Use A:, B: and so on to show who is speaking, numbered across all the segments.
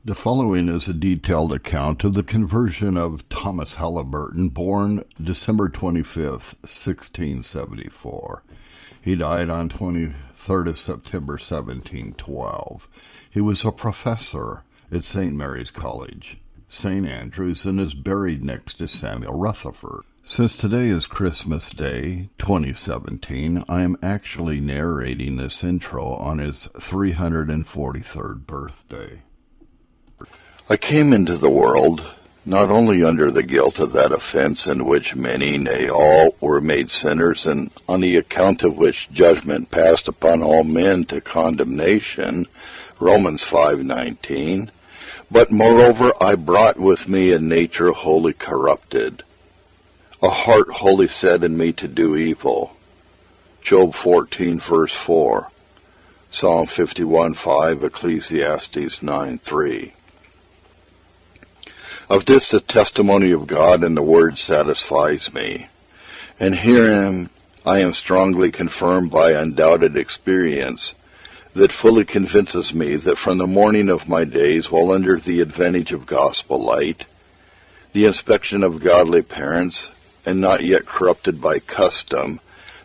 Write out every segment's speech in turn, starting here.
A: The following is a detailed account of the conversion of Thomas Halyburton, born December 25th, 1674. He died on 23rd of September, 1712. He was a professor at St. Mary's College, St. Andrews, and is buried next to Samuel Rutherford. Since today is Christmas Day, 2017, I am actually narrating this intro on his 343rd birthday. I came into the world not only under the guilt of that offense in which many, nay all, were made sinners, and on the account of which judgment passed upon all men to condemnation, Romans 5:19, but moreover I brought with me a nature wholly corrupted, a heart wholly set in me to do evil, Job 14 verse 4, Psalm 51:5, Ecclesiastes 9:3. Of this the testimony of God and the Word satisfies me, and herein I am strongly confirmed by undoubted experience, that fully convinces me that from the morning of my days, while under the advantage of gospel light, the inspection of godly parents, and not yet corrupted by custom,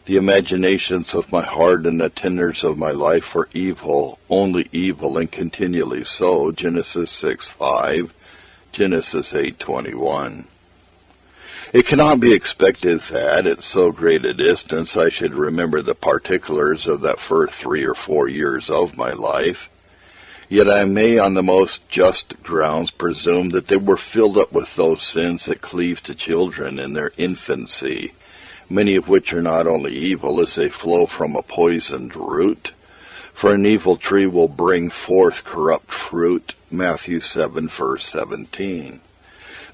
A: the imaginations of my heart and the tenders of my life were evil, only evil, and continually so, Genesis 6:5, Genesis 8:21. It cannot be expected that, at so great a distance, I should remember the particulars of that first 3 or 4 years of my life. Yet I may on the most just grounds presume that they were filled up with those sins that cleave to children in their infancy, many of which are not only evil as they flow from a poisoned root, for an evil tree will bring forth corrupt fruit, Matthew 7 verse 17,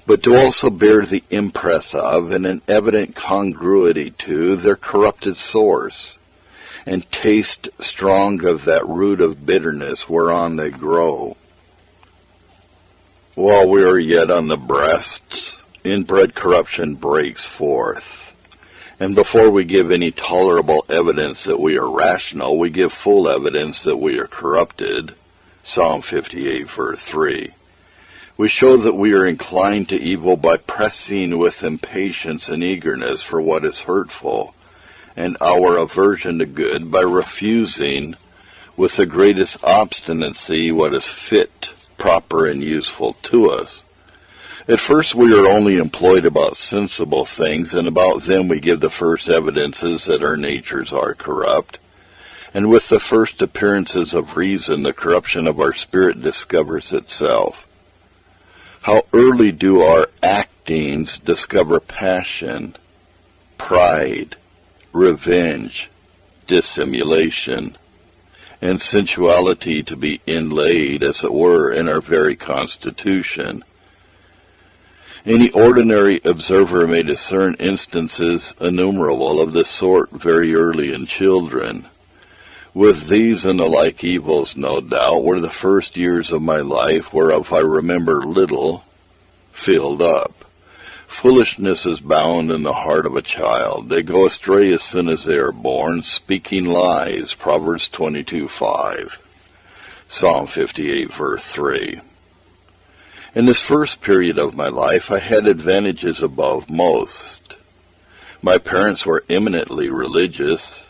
A: but to also bear the impress of and an evident congruity to their corrupted source, and taste strong of that root of bitterness whereon they grow. While we are yet on the breasts, inbred corruption breaks forth. And before we give any tolerable evidence that we are rational, we give full evidence that we are corrupted, Psalm 58 verse 3. We show that we are inclined to evil by pressing with impatience and eagerness for what is hurtful, and our aversion to good by refusing with the greatest obstinacy what is fit, proper, and useful to us. At first we are only employed about sensible things, and about them we give the first evidences that our natures are corrupt. And with the first appearances of reason, the corruption of our spirit discovers itself. How early do our actings discover passion, pride, revenge, dissimulation, and sensuality to be inlaid, as it were, in our very constitution. Any ordinary observer may discern instances innumerable of this sort very early in children. With these and the like evils, no doubt, were the first years of my life, whereof I remember little, filled up. Foolishness is bound in the heart of a child. They go astray as soon as they are born, speaking lies, Proverbs 22:5, Psalm 58 verse 3. In this first period of my life, I had advantages above most. My parents were eminently religious.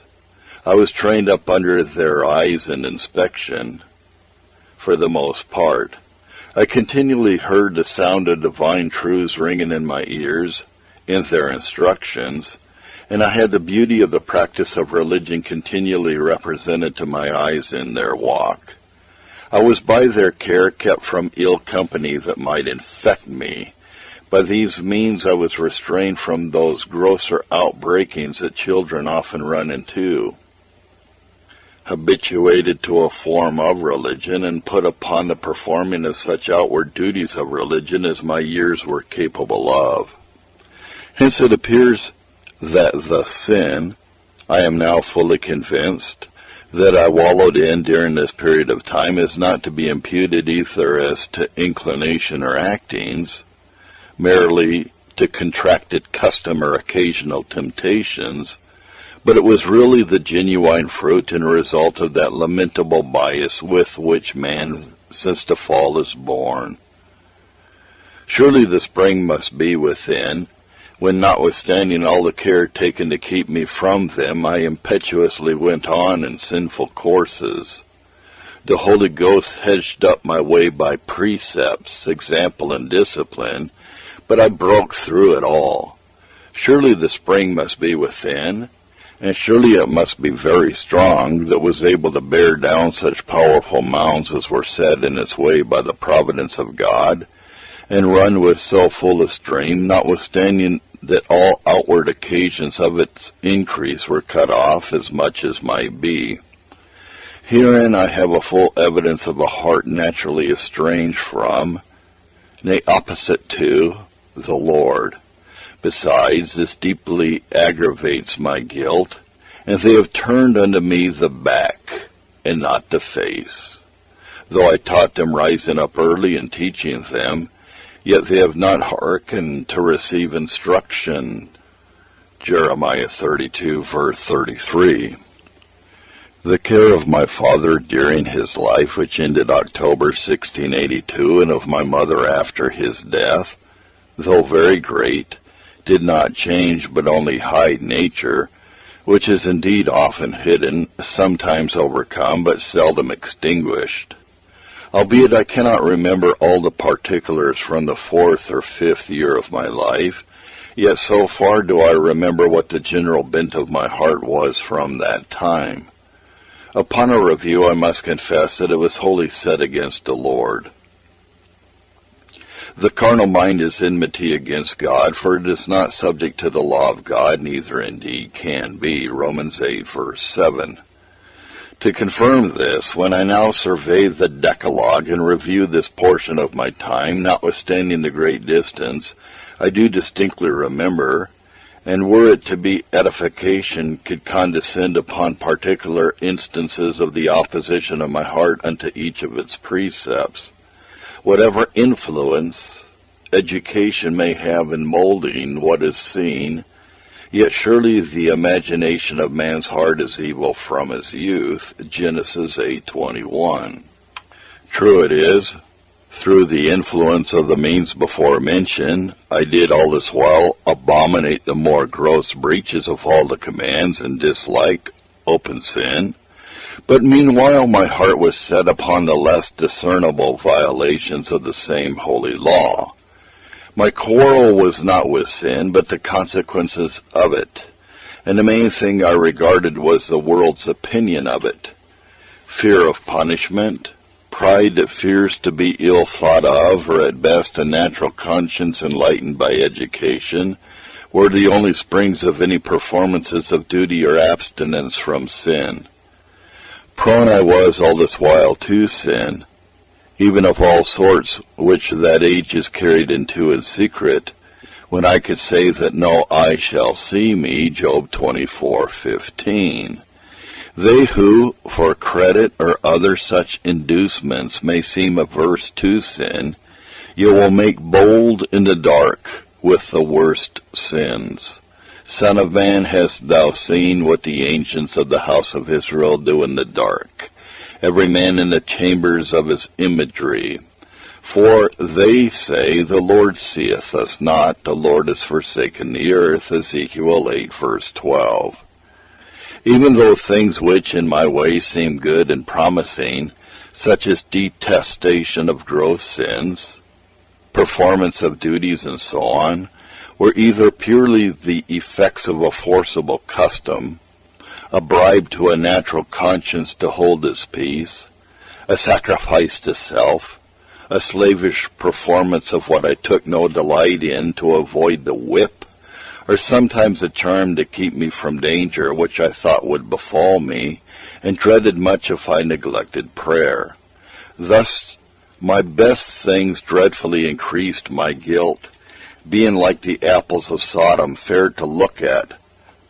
A: I was trained up under their eyes in inspection, for the most part. I continually heard the sound of divine truths ringing in my ears, in their instructions, and I had the beauty of the practice of religion continually represented to my eyes in their walk. I was by their care kept from ill company that might infect me. By these means I was restrained from those grosser outbreakings that children often run into. Habituated to a form of religion, and put upon the performing of such outward duties of religion as my years were capable of. Hence it appears that the sin, I am now fully convinced, that I wallowed in during this period of time is not to be imputed either as to inclination or actings, merely to contracted custom or occasional temptations, but it was really the genuine fruit and result of that lamentable bias with which man since the fall is born. Surely the spring must be within, when notwithstanding all the care taken to keep me from them, I impetuously went on in sinful courses. The Holy Ghost hedged up my way by precepts, example, and discipline, but I broke through it all. Surely the spring must be within, and surely it must be very strong, that was able to bear down such powerful mounds as were set in its way by the providence of God, and run with so full a stream, notwithstanding that all outward occasions of its increase were cut off as much as might be. Herein I have a full evidence of a heart naturally estranged from, nay, opposite to, the Lord. Besides, this deeply aggravates my guilt, and they have turned unto me the back, and not the face. Though I taught them rising up early and teaching them, yet they have not hearkened to receive instruction. Jeremiah 32, verse 33. The care of my father during his life, which ended October 1682, and of my mother after his death, though very great, did not change but only hide nature, which is indeed often hidden, sometimes overcome, but seldom extinguished. Albeit I cannot remember all the particulars from the 4th or 5th year of my life, yet so far do I remember what the general bent of my heart was from that time. Upon a review, I must confess that it was wholly set against the Lord. The carnal mind is enmity against God, for it is not subject to the law of God, neither indeed can be. Romans 8, verse 7. To confirm this, when I now survey the Decalogue and review this portion of my time, notwithstanding the great distance, I do distinctly remember, and were it to be edification, could condescend upon particular instances of the opposition of my heart unto each of its precepts. Whatever influence education may have in molding what is seen, yet surely the imagination of man's heart is evil from his youth. Genesis 8:21. True it is, through the influence of the means before mentioned, I did all this while abominate the more gross breaches of all the commands and dislike open sin. But meanwhile my heart was set upon the less discernible violations of the same holy law. My quarrel was not with sin, but the consequences of it, and the main thing I regarded was the world's opinion of it. Fear of punishment, pride that fears to be ill thought of, or at best a natural conscience enlightened by education, were the only springs of any performances of duty or abstinence from sin. Prone I was all this while to sin, even of all sorts which that age is carried into in secret, when I could say that no eye shall see me, Job 24:15. They who, for credit or other such inducements, may seem averse to sin, yet will make bold in the dark with the worst sins. Son of man, hast thou seen what the ancients of the house of Israel do in the dark, every man in the chambers of his imagery? For they say, the Lord seeth us not, the Lord has forsaken the earth, Ezekiel 8, verse 12. Even though things which in my way seem good and promising, such as detestation of gross sins, performance of duties, and so on, were either purely the effects of a forcible custom, a bribe to a natural conscience to hold its peace, a sacrifice to self, a slavish performance of what I took no delight in to avoid the whip, or sometimes a charm to keep me from danger which I thought would befall me, and dreaded much if I neglected prayer. Thus my best things dreadfully increased my guilt, being like the apples of Sodom, fair to look at,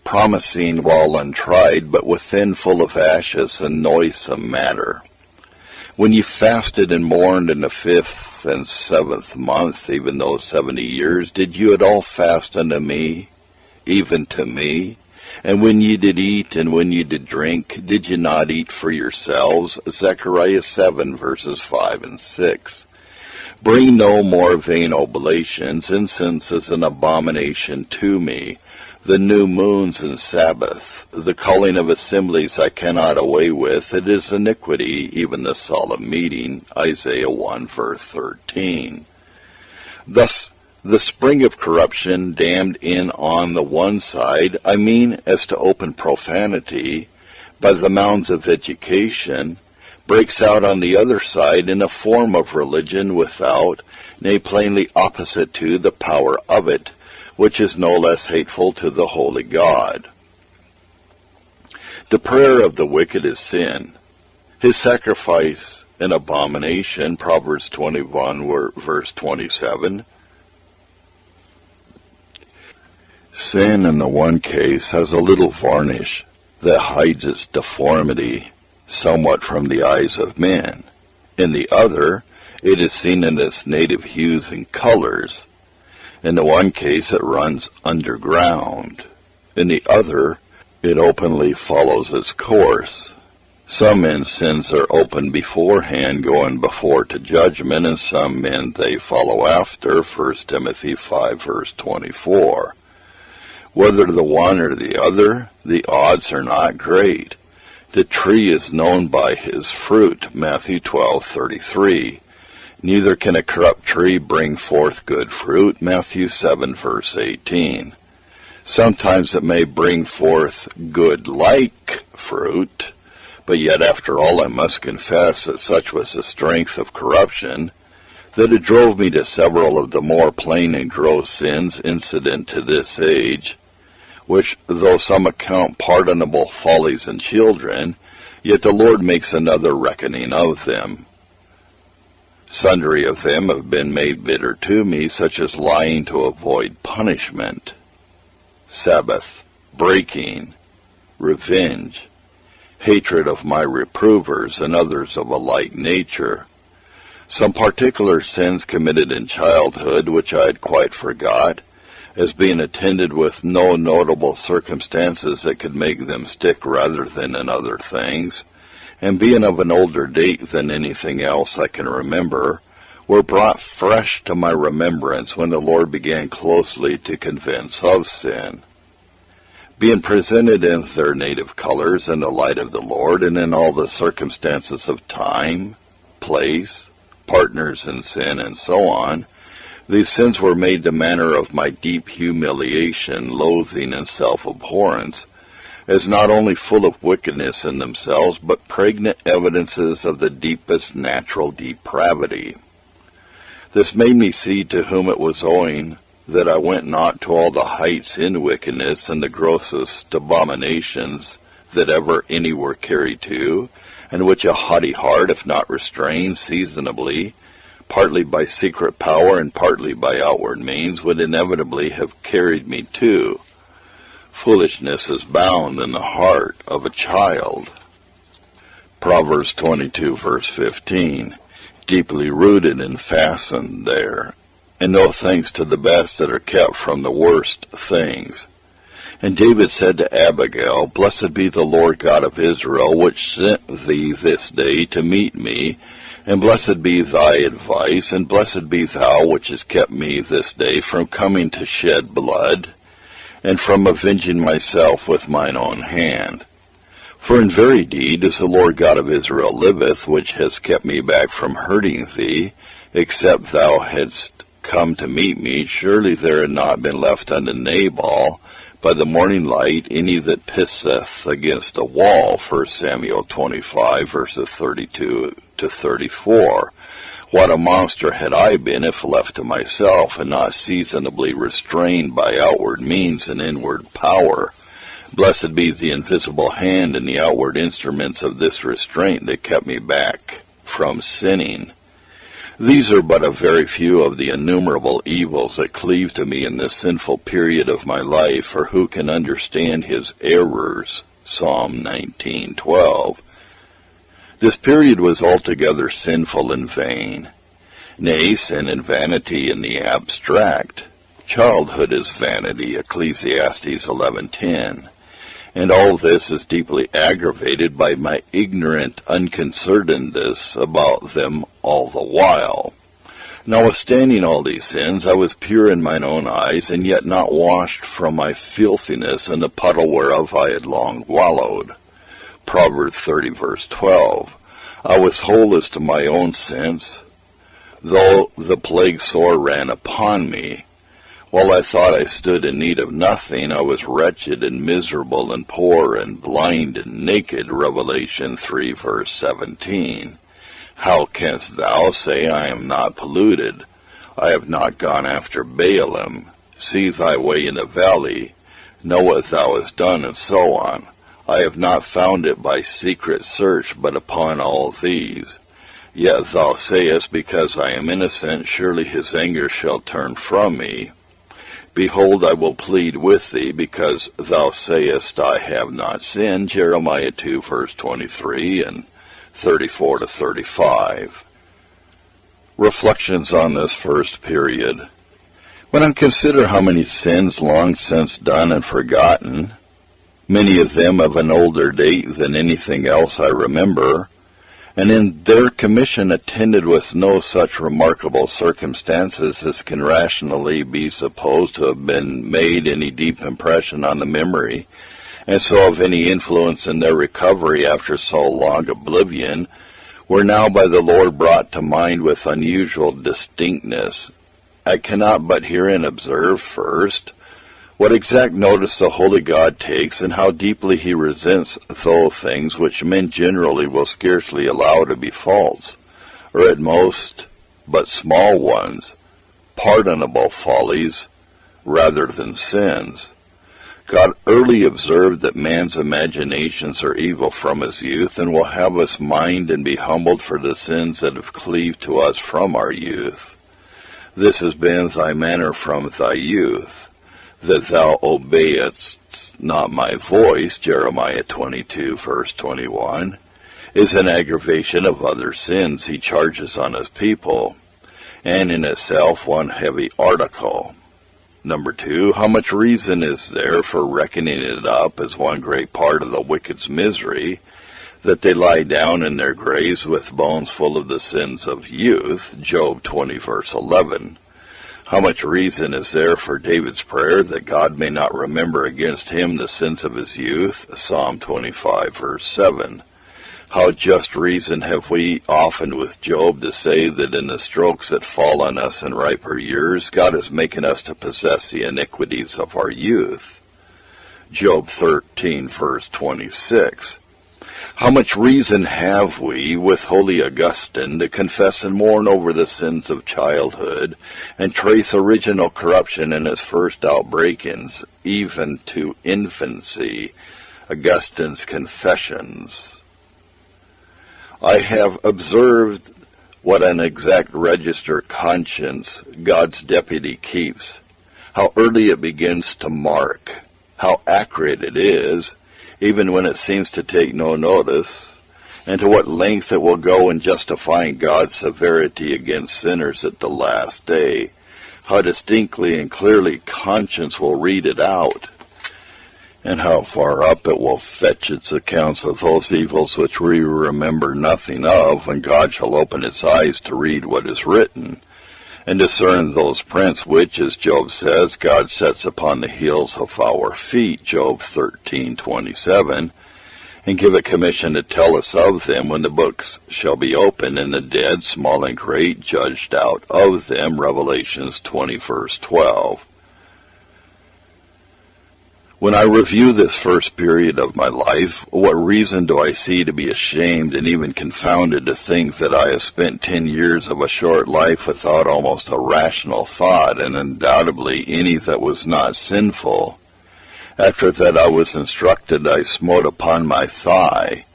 A: promising while untried, but within full of ashes and noisome matter. When ye fasted and mourned in the 5th and 7th month, even those 70 years, did you at all fast unto me, even to me? And when ye did eat and when ye did drink, did ye not eat for yourselves? Zechariah 7, verses 5 and 6. Bring no more vain oblations. Incense is an abomination to me. The new moons and Sabbath, the calling of assemblies I cannot away with. It is iniquity, even the solemn meeting. Isaiah 1, verse 13. Thus, the spring of corruption dammed in on the one side, I mean as to open profanity, by the mounds of education, breaks out on the other side in a form of religion without, nay, plainly opposite to, the power of it, which is no less hateful to the holy God. The prayer of the wicked is sin, his sacrifice an abomination, Proverbs 21, verse 27. Sin in the one case has a little varnish that hides its deformity somewhat from the eyes of men. In the other, it is seen in its native hues and colors. In the one case, it runs underground. In the other, it openly follows its course. Some men's sins are open beforehand, going before to judgment, and some men they follow after, 1 Timothy 5, verse 24. Whether the one or the other, the odds are not great. The tree is known by his fruit, Matthew 12:33. Neither can a corrupt tree bring forth good fruit, Matthew 7, verse 18. Sometimes it may bring forth good-like fruit, but yet after all I must confess that such was the strength of corruption, that it drove me to several of the more plain and gross sins incident to this age, which, though some account pardonable follies in children, yet the Lord makes another reckoning of them. Sundry of them have been made bitter to me, such as lying to avoid punishment, Sabbath, breaking, revenge, hatred of my reprovers, and others of a like nature. Some particular sins committed in childhood, which I had quite forgot, as being attended with no notable circumstances that could make them stick rather than in other things, and being of an older date than anything else I can remember, were brought fresh to my remembrance when the Lord began closely to convince of sin. Being presented in their native colors in the light of the Lord, and in all the circumstances of time, place, partners in sin, and so on, these sins were made the manner of my deep humiliation, loathing, and self-abhorrence, as not only full of wickedness in themselves, but pregnant evidences of the deepest natural depravity. This made me see to whom it was owing that I went not to all the heights in wickedness and the grossest abominations that ever any were carried to, and which a haughty heart, if not restrained seasonably, partly by secret power and partly by outward means, would inevitably have carried me to. Foolishness is bound in the heart of a child. Proverbs 22, verse 15, deeply rooted and fastened there, and no thanks to the best that are kept from the worst things. And David said to Abigail, Blessed be the Lord God of Israel, which sent thee this day to meet me, and blessed be thy advice, and blessed be thou which hast kept me this day from coming to shed blood, and from avenging myself with mine own hand. For in very deed, as the Lord God of Israel liveth, which has kept me back from hurting thee, except thou hadst come to meet me, surely there had not been left unto Nabal by the morning light any that pisseth against a wall. 1 Samuel 25, verses 32 to 34. What a monster had I been if left to myself, and not seasonably restrained by outward means and inward power. Blessed be the invisible hand and the outward instruments of this restraint that kept me back from sinning. These are but a very few of the innumerable evils that cleave to me in this sinful period of my life, for who can understand his errors? Psalm 19:12. This period was altogether sinful and vain. Nay, sin and vanity in the abstract. Childhood is vanity, Ecclesiastes 11:10. And all this is deeply aggravated by my ignorant unconcernedness about them all the while. Notwithstanding all these sins, I was pure in mine own eyes, and yet not washed from my filthiness in the puddle whereof I had long wallowed. Proverbs 30, verse 12. I was whole as to my own sense, though the plague sore ran upon me. While I thought I stood in need of nothing, I was wretched and miserable and poor and blind and naked. Revelation 3, verse 17. How canst thou say, I am not polluted? I have not gone after Baalim. See thy way in the valley. Know what thou hast done, and so on. I have not found it by secret search, but upon all these. Yet thou sayest, because I am innocent, surely his anger shall turn from me. Behold, I will plead with thee, because thou sayest, I have not sinned. Jeremiah 2, verse 23 and 34 to 35. Reflections on this first period. When I consider how many sins long since done and forgotten, many of them of an older date than anything else I remember, and in their commission attended with no such remarkable circumstances as can rationally be supposed to have been made any deep impression on the memory, and so of any influence in their recovery after so long oblivion, were now by the Lord brought to mind with unusual distinctness. I cannot but herein observe, first, what exact notice the Holy God takes, and how deeply he resents those things which men generally will scarcely allow to be faults, or at most but small ones, pardonable follies, rather than sins. God early observed that man's imaginations are evil from his youth, and will have us mind and be humbled for the sins that have cleaved to us from our youth. This has been thy manner from thy youth, that thou obeyest not my voice, Jeremiah 22, verse 21, is an aggravation of other sins he charges on his people, and in itself one heavy article. Number 2, how much reason is there for reckoning it up as one great part of the wicked's misery, that they lie down in their graves with bones full of the sins of youth, Job 20, verse 11. How much reason is there for David's prayer that God may not remember against him the sins of his youth, Psalm 25, verse 7. How just reason have we often with Job to say that in the strokes that fall on us in riper years, God is making us to possess the iniquities of our youth. Job 13, verse 26. How much reason have we with holy Augustine to confess and mourn over the sins of childhood, and trace original corruption in its first outbreakings, even to infancy, Augustine's Confessions. I have observed what an exact register conscience God's deputy keeps, how early it begins to mark, how accurate it is, even when it seems to take no notice, and to what length it will go in justifying God's severity against sinners at the last day, how distinctly and clearly conscience will read it out, and how far up it will fetch its accounts of those evils which we remember nothing of, when God shall open its eyes to read what is written, and discern those prints which, as Job says, God sets upon the heels of our feet, Job 13:27, and give a commission to tell us of them when the books shall be opened, and the dead, small and great, judged out of them, Revelations 20, verse 12. When I review this first period of my life, what reason do I see to be ashamed and even confounded to think that I have spent 10 years of a short life without almost a rational thought, and undoubtedly any that was not sinful? After that I was instructed, I smote upon my thigh.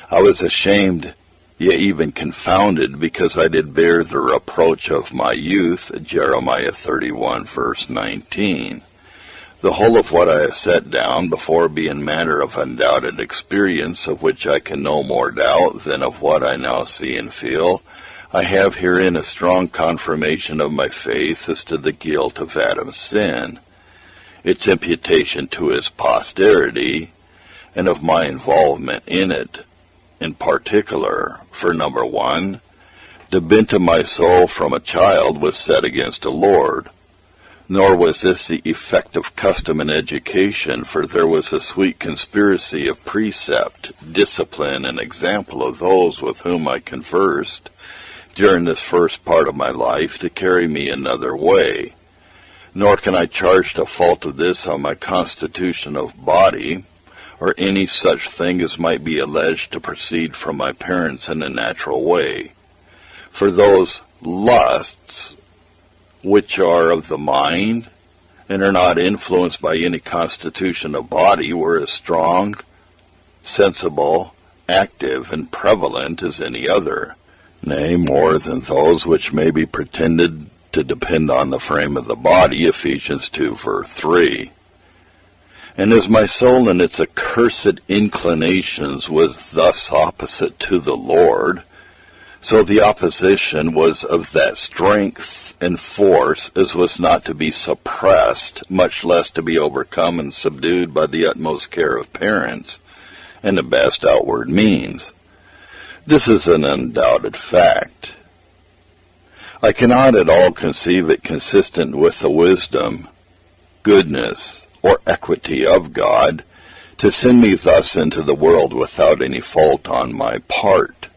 A: I was ashamed, yea, even confounded, because I did bear the reproach of my youth, Jeremiah 31, verse 19. The whole of what I have set down before being matter of undoubted experience, of which I can no more doubt than of what I now see and feel, I have herein a strong confirmation of my faith as to the guilt of Adam's sin, its imputation to his posterity, and of my involvement in it, in particular, for number one, the bent of my soul from a child was set against the Lord. Nor was this the effect of custom and education, for there was a sweet conspiracy of precept, discipline, and example of those with whom I conversed during this first part of my life to carry me another way. Nor can I charge the fault of this on my constitution of body, or any such thing as might be alleged to proceed from my parents in a natural way. For those lusts which are of the mind, and are not influenced by any constitution of body, were as strong, sensible, active, and prevalent as any other, nay, more than those which may be pretended to depend on the frame of the body, Ephesians 2, verse 3. And as my soul in its accursed inclinations was thus opposite to the Lord, so the opposition was of that strength and force as was not to be suppressed, much less to be overcome and subdued by the utmost care of parents, and the best outward means. This is an undoubted fact. I cannot at all conceive it consistent with the wisdom, goodness, or equity of God to send me thus into the world without any fault on my part.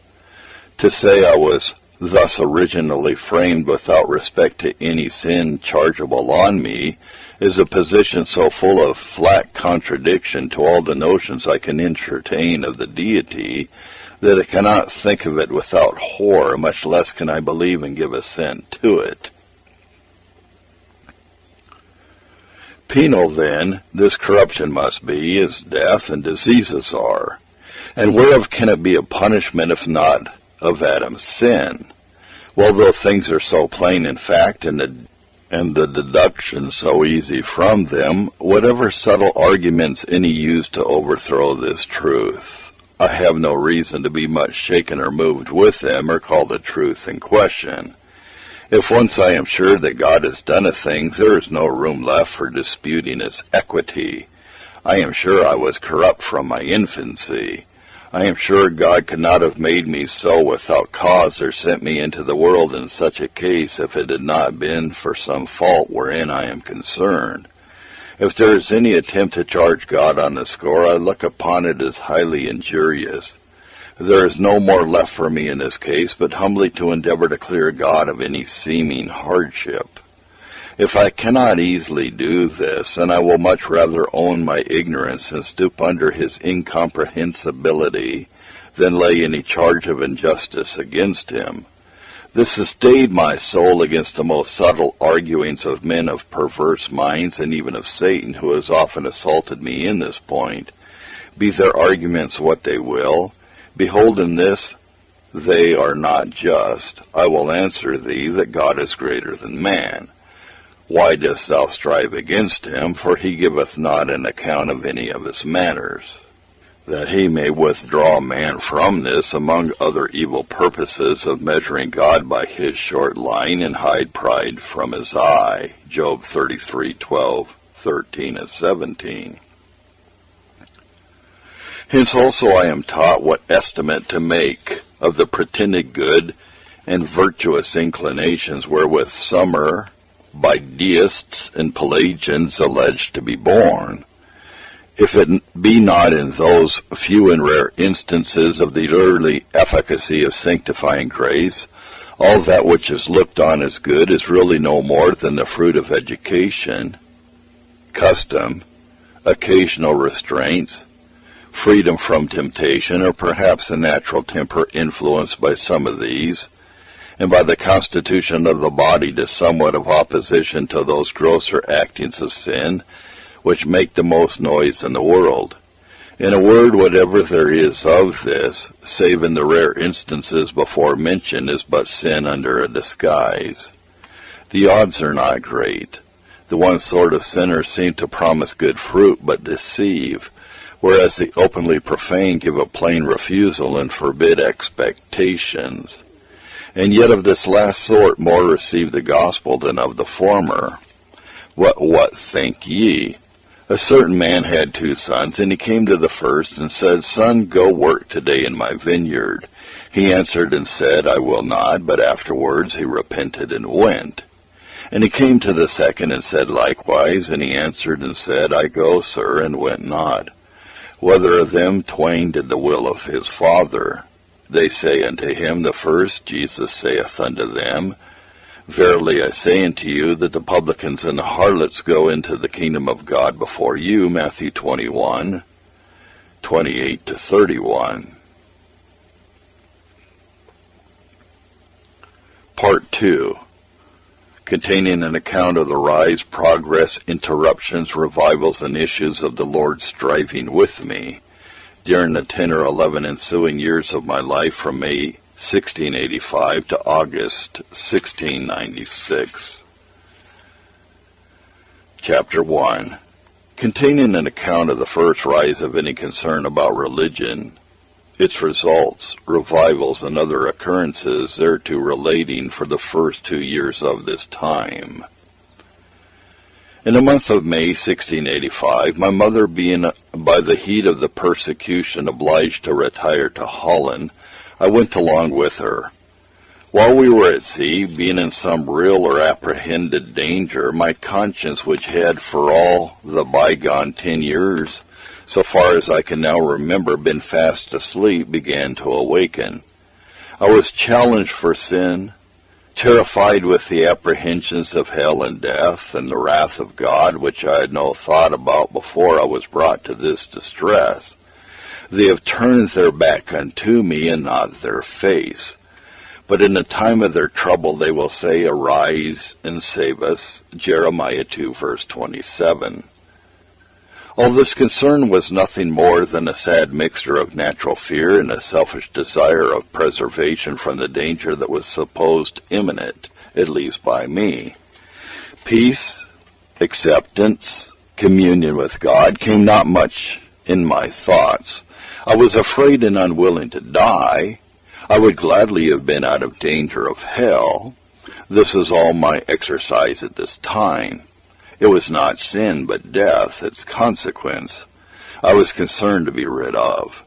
A: To say I was thus originally framed without respect to any sin chargeable on me is a position so full of flat contradiction to all the notions I can entertain of the deity that I cannot think of it without horror, much less can I believe and give assent to it. Penal, then, this corruption must be, as death and diseases are. And whereof can it be a punishment, if not of Adam's sin? Well, though things are so plain in fact, and the deduction so easy from them, whatever subtle arguments any use to overthrow this truth, I have no reason to be much shaken or moved with them, or call the truth in question. If once I am sure that God has done a thing, there is no room left for disputing its equity. I am sure I was corrupt from my infancy. I am sure God could not have made me so without cause, or sent me into the world in such a case, if it had not been for some fault wherein I am concerned. If there is any attempt to charge God on the score, I look upon it as highly injurious. There is no more left for me in this case, but humbly to endeavor to clear God of any seeming hardship. If I cannot easily do this, then I will much rather own my ignorance and stoop under his incomprehensibility than lay any charge of injustice against him. This has stayed my soul against the most subtle arguings of men of perverse minds, and even of Satan, who has often assaulted me in this point. Be their arguments what they will, behold, in this they are not just. I will answer thee that God is greater than man. Why dost thou strive against him? For he giveth not an account of any of his matters, that he may withdraw man from this, among other evil purposes of measuring God by his short line, and hide pride from his eye. Job 33:12, 13, and 17. Hence also I am taught what estimate to make of the pretended good and virtuous inclinations wherewith some are by deists and Pelagians alleged to be born. If it be not in those few and rare instances of the early efficacy of sanctifying grace, all that which is looked on as good is really no more than the fruit of education, custom, occasional restraints, freedom from temptation, or perhaps a natural temper influenced by some of these, and by the constitution of the body to somewhat of opposition to those grosser actings of sin which make the most noise in the world. In a word, whatever there is of this, save in the rare instances before mentioned, is but sin under a disguise. The odds are not great. The one sort of sinners seem to promise good fruit, but deceive, whereas the openly profane give a plain refusal and forbid expectations. And yet of this last sort more receive the gospel than of the former. What think ye? A certain man had 2 sons, and he came to the first and said, Son, go work today in my vineyard. He answered and said, I will not, but afterwards he repented and went. And he came to the second and said likewise, and he answered and said, I go, sir, and went not. Whether of them twain did the will of his father? They say unto him, the first. Jesus saith unto them, Verily I say unto you, that the publicans and the harlots go into the kingdom of God before you. Matthew 21, 28 to 31. Part 2, containing an account of the rise, progress, interruptions, revivals, and issues of the Lord striving with me during the 10 or 11 ensuing years of my life from May 1685 to August 1696. Chapter 1, containing an account of the first rise of any concern about religion, its results, revivals, and other occurrences thereto relating for the first 2 years of this time. In the month of May 1685, my mother being by the heat of the persecution obliged to retire to Holland, I went along with her. While we were at sea, being in some real or apprehended danger, my conscience, which had for all the bygone 10 years, so far as I can now remember, been fast asleep, began to awaken. I was challenged for sin, terrified with the apprehensions of hell and death, and the wrath of God, which I had no thought about before I was brought to this distress. They have turned their back unto me, and not their face. But in the time of their trouble they will say, Arise and save us. Jeremiah 2, verse 27. All this concern was nothing more than a sad mixture of natural fear and a selfish desire of preservation from the danger that was supposed imminent, at least by me. Peace, acceptance, communion with God came not much in my thoughts. I was afraid and unwilling to die. I would gladly have been out of danger of hell. This was all my exercise at this time. It was not sin, but death, its consequence, I was concerned to be rid of.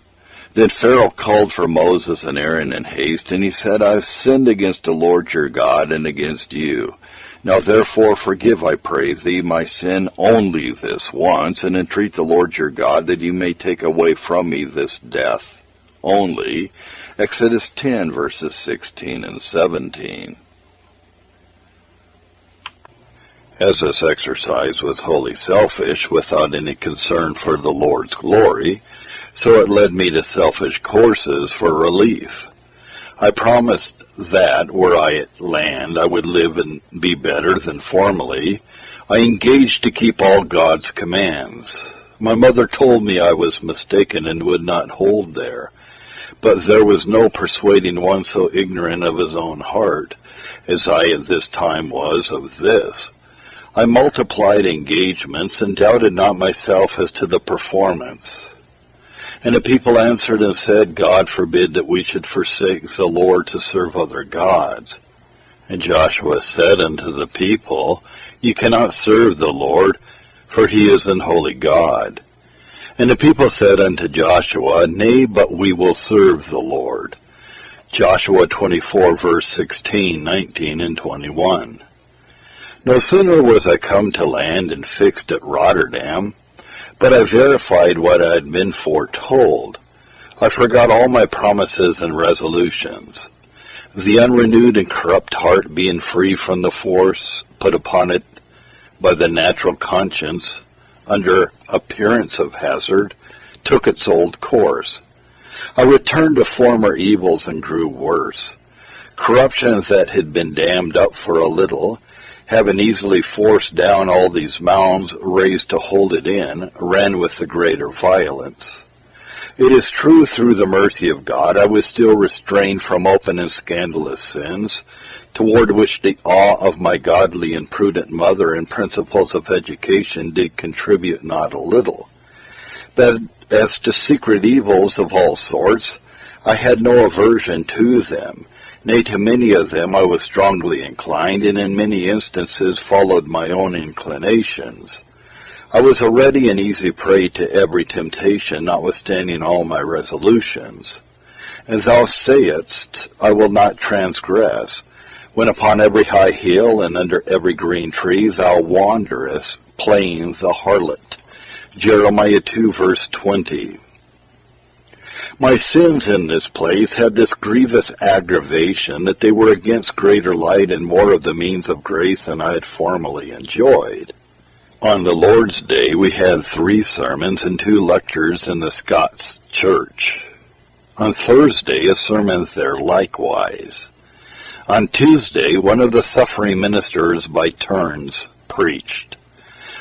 A: Then Pharaoh called for Moses and Aaron in haste, and he said, I have sinned against the Lord your God and against you. Now therefore forgive, I pray thee, my sin only this once, and entreat the Lord your God that you may take away from me this death only. Exodus 10, verses 16 and 17. As this exercise was wholly selfish, without any concern for the Lord's glory, so it led me to selfish courses for relief. I promised that, were I at land, I would live and be better than formerly. I engaged to keep all God's commands. My mother told me I was mistaken and would not hold there, but there was no persuading one so ignorant of his own heart, as I at this time was of this. I multiplied engagements and doubted not myself as to the performance. And the people answered and said, God forbid that we should forsake the Lord to serve other gods. And Joshua said unto the people, Ye cannot serve the Lord, for he is an holy God. And the people said unto Joshua, Nay, but we will serve the Lord. Joshua 24, verse 16, 19, and 21. No sooner was I come to land and fixed at Rotterdam, but I verified what I had been foretold. I forgot all my promises and resolutions. The unrenewed and corrupt heart, being free from the force put upon it by the natural conscience, under appearance of hazard, took its old course. I returned to former evils and grew worse. Corruption that had been dammed up for a little, having easily forced down all these mounds raised to hold it in, ran with the greater violence. It is true, through the mercy of God, I was still restrained from open and scandalous sins, toward which the awe of my godly and prudent mother and principles of education did contribute not a little. But as to secret evils of all sorts, I had no aversion to them. Nay, to many of them I was strongly inclined, and in many instances followed my own inclinations. I was a ready and easy prey to every temptation, notwithstanding all my resolutions. And thou sayest, I will not transgress, when upon every high hill and under every green tree thou wanderest, playing the harlot. Jeremiah 2, verse 20. My sins in this place had this grievous aggravation that they were against greater light and more of the means of grace than I had formerly enjoyed. On the Lord's Day we had 3 sermons and 2 lectures in the Scots church. On Thursday a sermon there likewise. On Tuesday one of the suffering ministers by turns preached.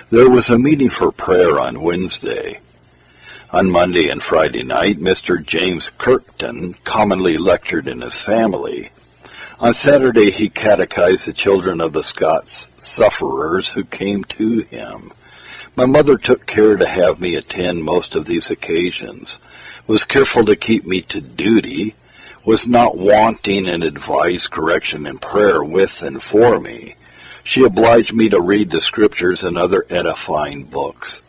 A: There was a meeting for prayer on Wednesday. On Monday and Friday night Mr. James Kirkton commonly lectured in his family. On Saturday he catechized the children of the Scots sufferers who came to him. My mother took care to have me attend most of these occasions, was careful to keep me to duty, was not wanting in advice, correction, and prayer with and for me. She obliged me to read the Scriptures and other edifying books.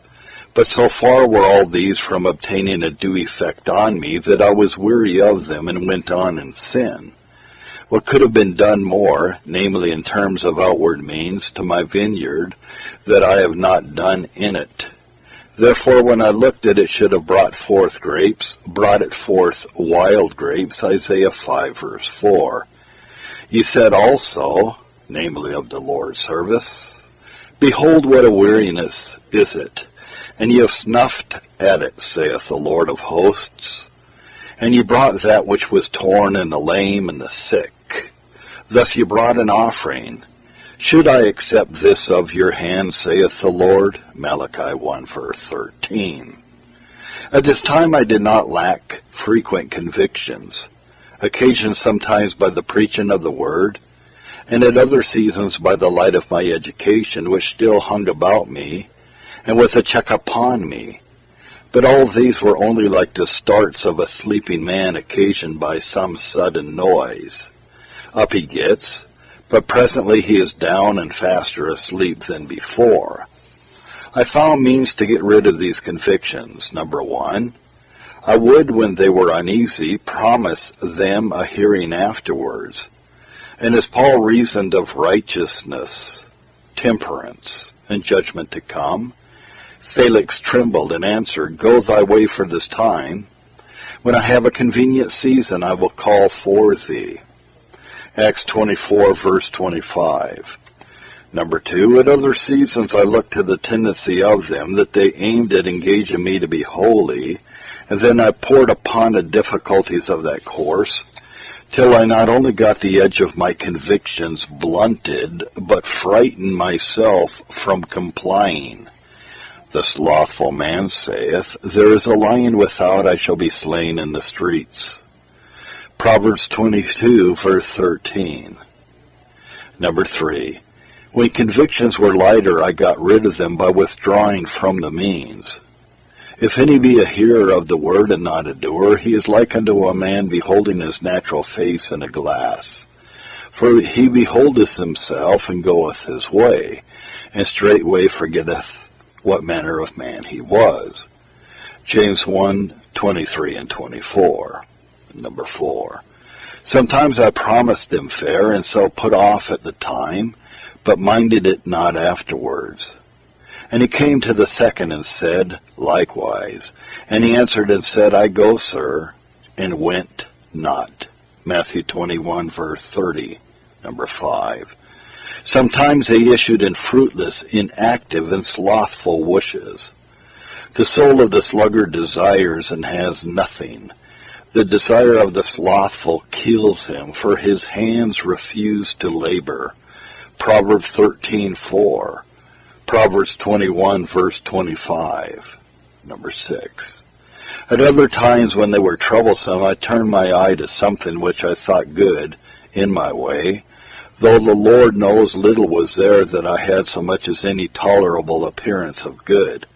A: But so far were all these from obtaining a due effect on me that I was weary of them and went on in sin. What could have been done more, namely in terms of outward means, to my vineyard, that I have not done in it. Therefore, when I looked at it, should have brought forth grapes, brought it forth wild grapes, Isaiah 5, verse 4. Ye said also, namely of the Lord's service, Behold, what a weariness is it, and ye have snuffed at it, saith the Lord of hosts. And ye brought that which was torn, and the lame, and the sick. Thus ye brought an offering. Should I accept this of your hand, saith the Lord? Malachi 1, verse 13. At this time I did not lack frequent convictions, occasioned sometimes by the preaching of the word, and at other seasons by the light of my education, which still hung about me, and was a check upon me. But all these were only like the starts of a sleeping man occasioned by some sudden noise. Up he gets, but presently he is down and faster asleep than before. I found means to get rid of these convictions. Number 1, I would, when they were uneasy, promise them a hearing afterwards. And as Paul reasoned of righteousness, temperance, and judgment to come, Felix trembled and answered, Go thy way for this time. When I have a convenient season, I will call for thee. Acts 24, verse 25. Number 2, at other seasons I looked to the tendency of them, that they aimed at engaging me to be holy, and then I poured upon the difficulties of that course, till I not only got the edge of my convictions blunted, but frightened myself from complying. The slothful man saith, There is a lion without, I shall be slain in the streets. Proverbs 22, verse 13. Number 3, when convictions were lighter, I got rid of them by withdrawing from the means. If any be a hearer of the word and not a doer, he is like unto a man beholding his natural face in a glass. For he beholdeth himself and goeth his way, and straightway forgetteth what manner of man he was. James 1, 23 and 24. Number 4, sometimes I promised him fair, and so put off at the time, but minded it not afterwards. And he came to the second and said, Likewise. And he answered and said, I go, sir, and went not. Matthew 21, verse 30. Number 5, sometimes they issued in fruitless, inactive, and slothful wishes. The soul of the sluggard desires and has nothing. The desire of the slothful kills him, for his hands refuse to labor. Proverbs 13:4. Proverbs 21, verse 25. Number 6. At other times when they were troublesome, I turned my eye to something which I thought good in my way, though the Lord knows little was there that I had so much as any tolerable appearance of good.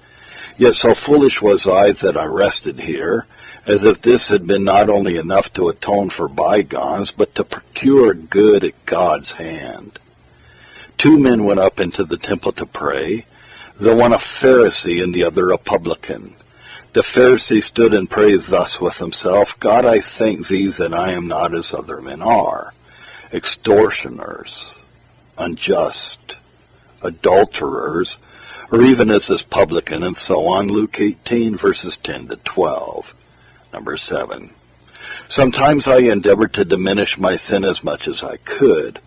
A: Yet so foolish was I that I rested here, as if this had been not only enough to atone for bygones, but to procure good at God's hand. 2 men went up into the temple to pray, the one a Pharisee and the other a publican. The Pharisee stood and prayed thus with himself, God, I thank thee that I am not as other men are, extortioners, unjust, adulterers, or even as this publican, and so on. Luke 18, verses 10 to 12. Number 7. Sometimes I endeavored to diminish my sin as much as I could.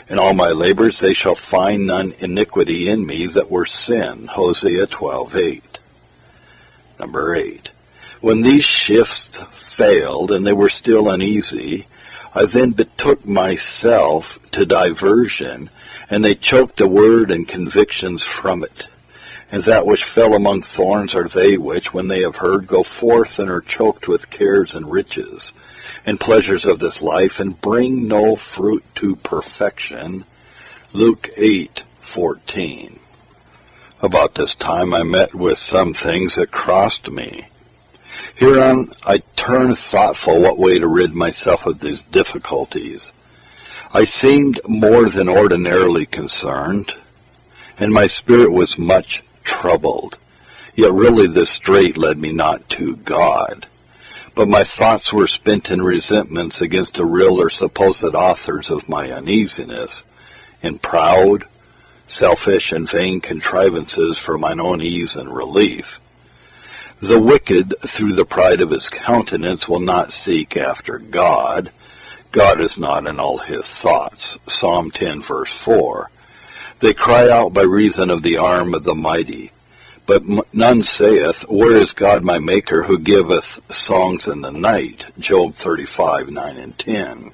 A: In all my labors they shall find none iniquity in me that were sin. Hosea 12:8. Number 8. When these shifts failed and they were still uneasy, I then betook myself to diversion, and they choked the word and convictions from it. And that which fell among thorns are they which, when they have heard, go forth and are choked with cares and riches, and pleasures of this life, and bring no fruit to perfection. Luke 8:14. About this time I met with some things that crossed me. Hereon I turned thoughtful what way to rid myself of these difficulties. I seemed more than ordinarily concerned, and my spirit was much troubled. Yet really this strait led me not to God, but my thoughts were spent in resentments against the real or supposed authors of my uneasiness, in proud, selfish, and vain contrivances for mine own ease and relief. The wicked, through the pride of his countenance, will not seek after God. God is not in all his thoughts. Psalm 10, verse 4. They cry out by reason of the arm of the mighty. But none saith, Where is God my Maker, who giveth songs in the night? Job 35, 9 and 10.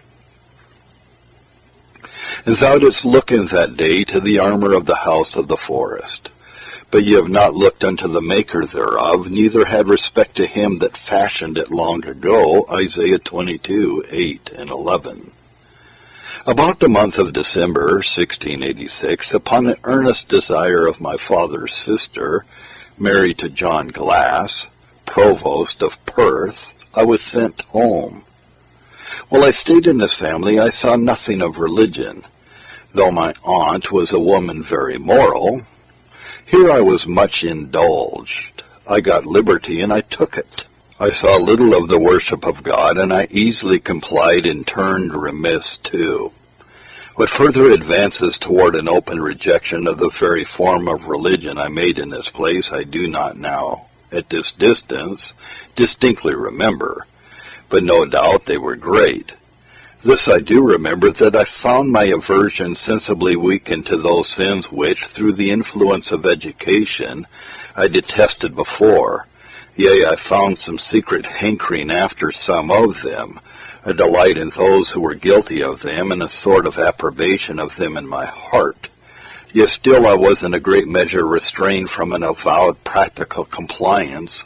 A: And thou didst look in that day to the armor of the house of the forest. But ye have not looked unto the Maker thereof, neither had respect to him that fashioned it long ago. Isaiah 22, 8 and 11. About the month of December, 1686, upon an earnest desire of my father's sister, married to John Glass, provost of Perth, I was sent home. While I stayed in this family, I saw nothing of religion. Though my aunt was a woman very moral, here I was much indulged. I got liberty, and I took it. I saw little of the worship of God, and I easily complied and turned remiss too. What further advances toward an open rejection of the very form of religion I made in this place, I do not now, at this distance, distinctly remember, but no doubt they were great. This I do remember, that I found my aversion sensibly weakened to those sins which, through the influence of education, I detested before. Yea, I found some secret hankering after some of them, a delight in those who were guilty of them, and a sort of approbation of them in my heart. Yet still I was in a great measure restrained from an avowed practical compliance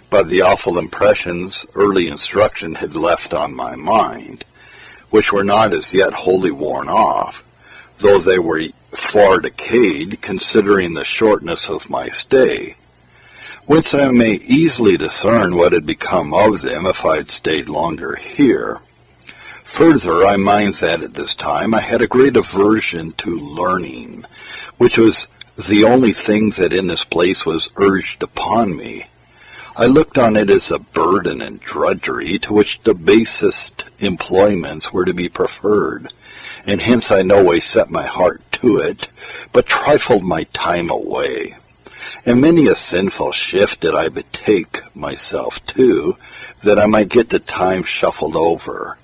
A: by the awful impressions early instruction had left on my mind, which were not as yet wholly worn off, though they were far decayed, considering the shortness of my stay, whence I may easily discern what had become of them if I had stayed longer here. Further, I mind that at this time I had a great aversion to learning, which was the only thing that in this place was urged upon me. I looked on it as a burden and drudgery, to which the basest employments were to be preferred, and hence I no way set my heart to it, but trifled my time away. And many a sinful shift did I betake myself to, that I might get the time shuffled over,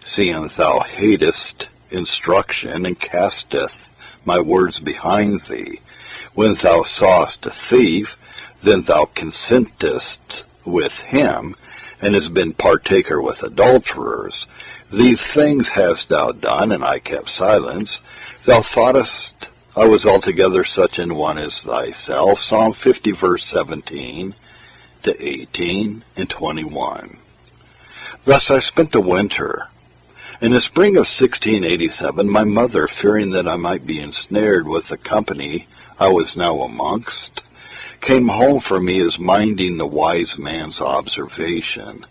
A: seeing thou hatest instruction, and casteth my words behind thee. When thou sawest a thief, then thou consentest with him, and hast been partaker with adulterers. These things hast thou done, and I kept silence. Thou thoughtest I was altogether such an one as thyself. Psalm 50, verse 17 to 18 and 21. Thus I spent the winter. In the spring of 1687, my mother, fearing that I might be ensnared with the company I was now amongst, came home for me as minding the wise man's observation.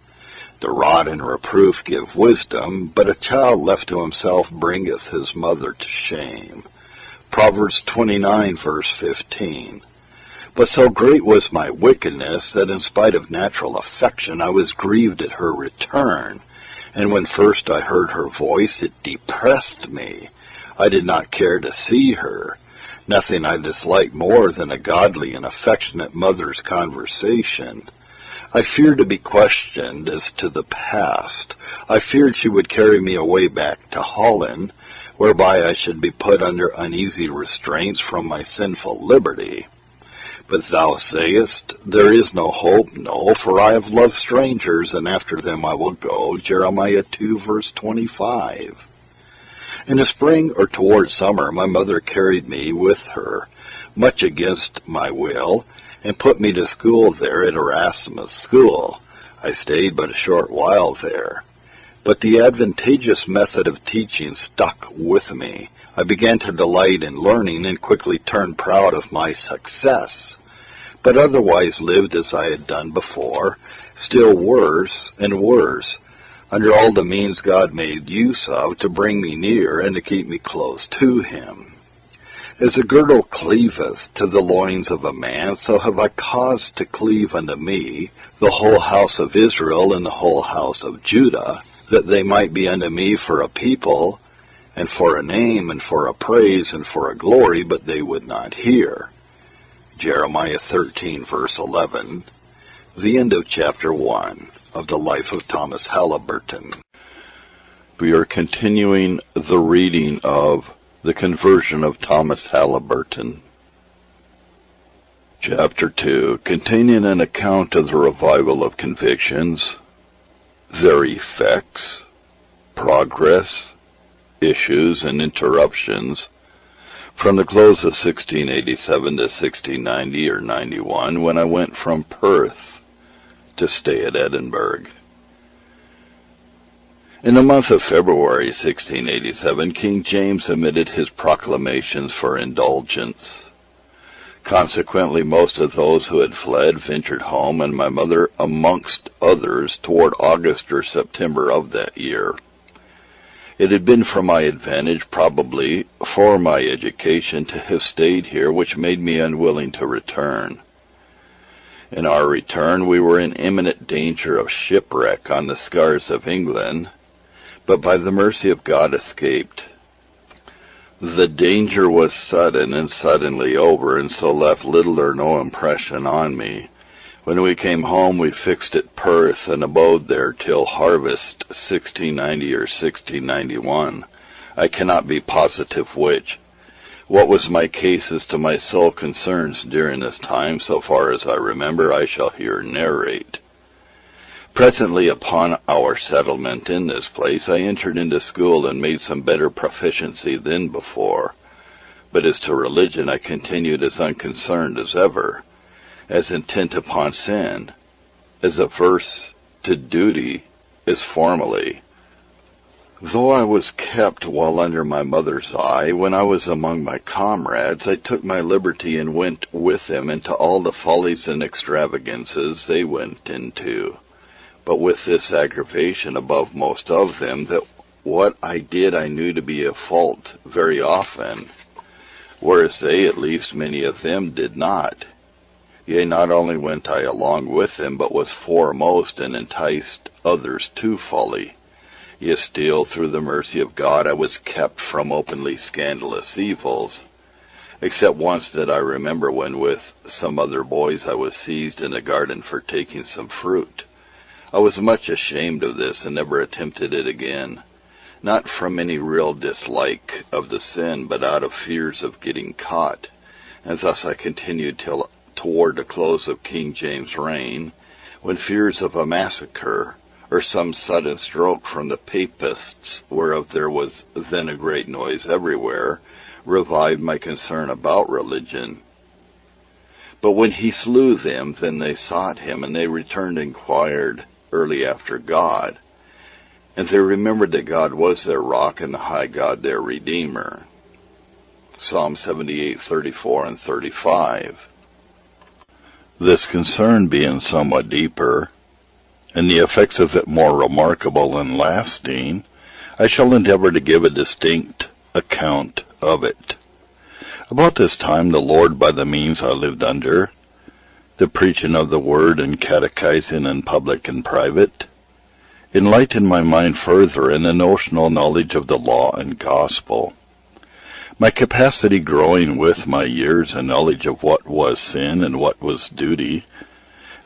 A: The rod and reproof give wisdom, but a child left to himself bringeth his mother to shame. Proverbs 29, verse 15.
B: But so great was my wickedness that in spite of natural affection I was grieved at her return, and when first I heard her voice it depressed me. I did not care to see her. Nothing I disliked more than a godly and affectionate mother's conversation. I feared to be questioned as to the past. I feared she would carry me away back to Holland, whereby I should be put under uneasy restraints from my sinful liberty. But thou sayest, there is no hope, no, for I have loved strangers, and after them I will go. Jeremiah 2, verse 25. In the spring or toward summer, my mother carried me with her, much against my will, and put me to school there at Erasmus school. I stayed but a short while there. But the advantageous method of teaching stuck with me. I began to delight in learning and quickly turned proud of my success, but otherwise lived as I had done before, still worse and worse, under all the means God made use of to bring me near and to keep me close to him. As a girdle cleaveth to the loins of a man, so have I caused to cleave unto me the whole house of Israel and the whole house of Judah, that they might be unto me for a people, and for a name, and for a praise, and for a glory, but they would not hear. Jeremiah 13, verse 11. The end of chapter 1 of the life of Thomas Halyburton.
A: We are continuing the reading of The Conversion of Thomas Halyburton. Chapter 2, containing an account of the revival of convictions, their effects, progress, issues, and interruptions, from the close of 1687 to 1690 or 91, when I went from Perth to stay at Edinburgh. In the month of February 1687, King James emitted his proclamations for indulgence. Consequently, most of those who had fled ventured home, and my mother amongst others, toward August or September of that year. It had been for my advantage, probably for my education, to have stayed here, which made me unwilling to return. In our return, we were in imminent danger of shipwreck on the scars of England, but by the mercy of God escaped. The danger was sudden and suddenly over, and so left little or no impression on me. When we came home, we fixed at Perth and abode there till harvest, 1690 or 1691. I cannot be positive which. What was my case as to my sole concerns during this time, so far as I remember, I shall here narrate. Presently upon our settlement in this place, I entered into school and made some better proficiency than before. But as to religion, I continued as unconcerned as ever, as intent upon sin, as averse to duty as formerly. Though I was kept while under my mother's eye, when I was among my comrades, I took my liberty and went with them into all the follies and extravagances they went into. But with this aggravation above most of them, that what I did I knew to be a fault very often, whereas they, at least many of them, did not. Yea, not only went I along with them, but was foremost and enticed others to folly. Yet still, through the mercy of God, I was kept from openly scandalous evils, except once that I remember, when with some other boys I was seized in a garden for taking some fruit. I was much ashamed of this, and never attempted it again, not from any real dislike of the sin, but out of fears of getting caught. And thus I continued till toward the close of King James' reign, when fears of a massacre, or some sudden stroke from the papists, whereof there was then a great noise everywhere, revived my concern about religion. But when he slew them, then they sought him, and they returned and inquired early after God. And they remembered that God was their rock, and the high God their Redeemer. Psalm 78, 34 and 35. This concern being somewhat deeper, and the effects of it more remarkable and lasting, I shall endeavor to give a distinct account of it. About this time the Lord, by the means I lived under, the preaching of the word and catechizing in public and private, enlightened my mind further in the notional knowledge of the law and gospel. My capacity growing with my years and knowledge of what was sin and what was duty,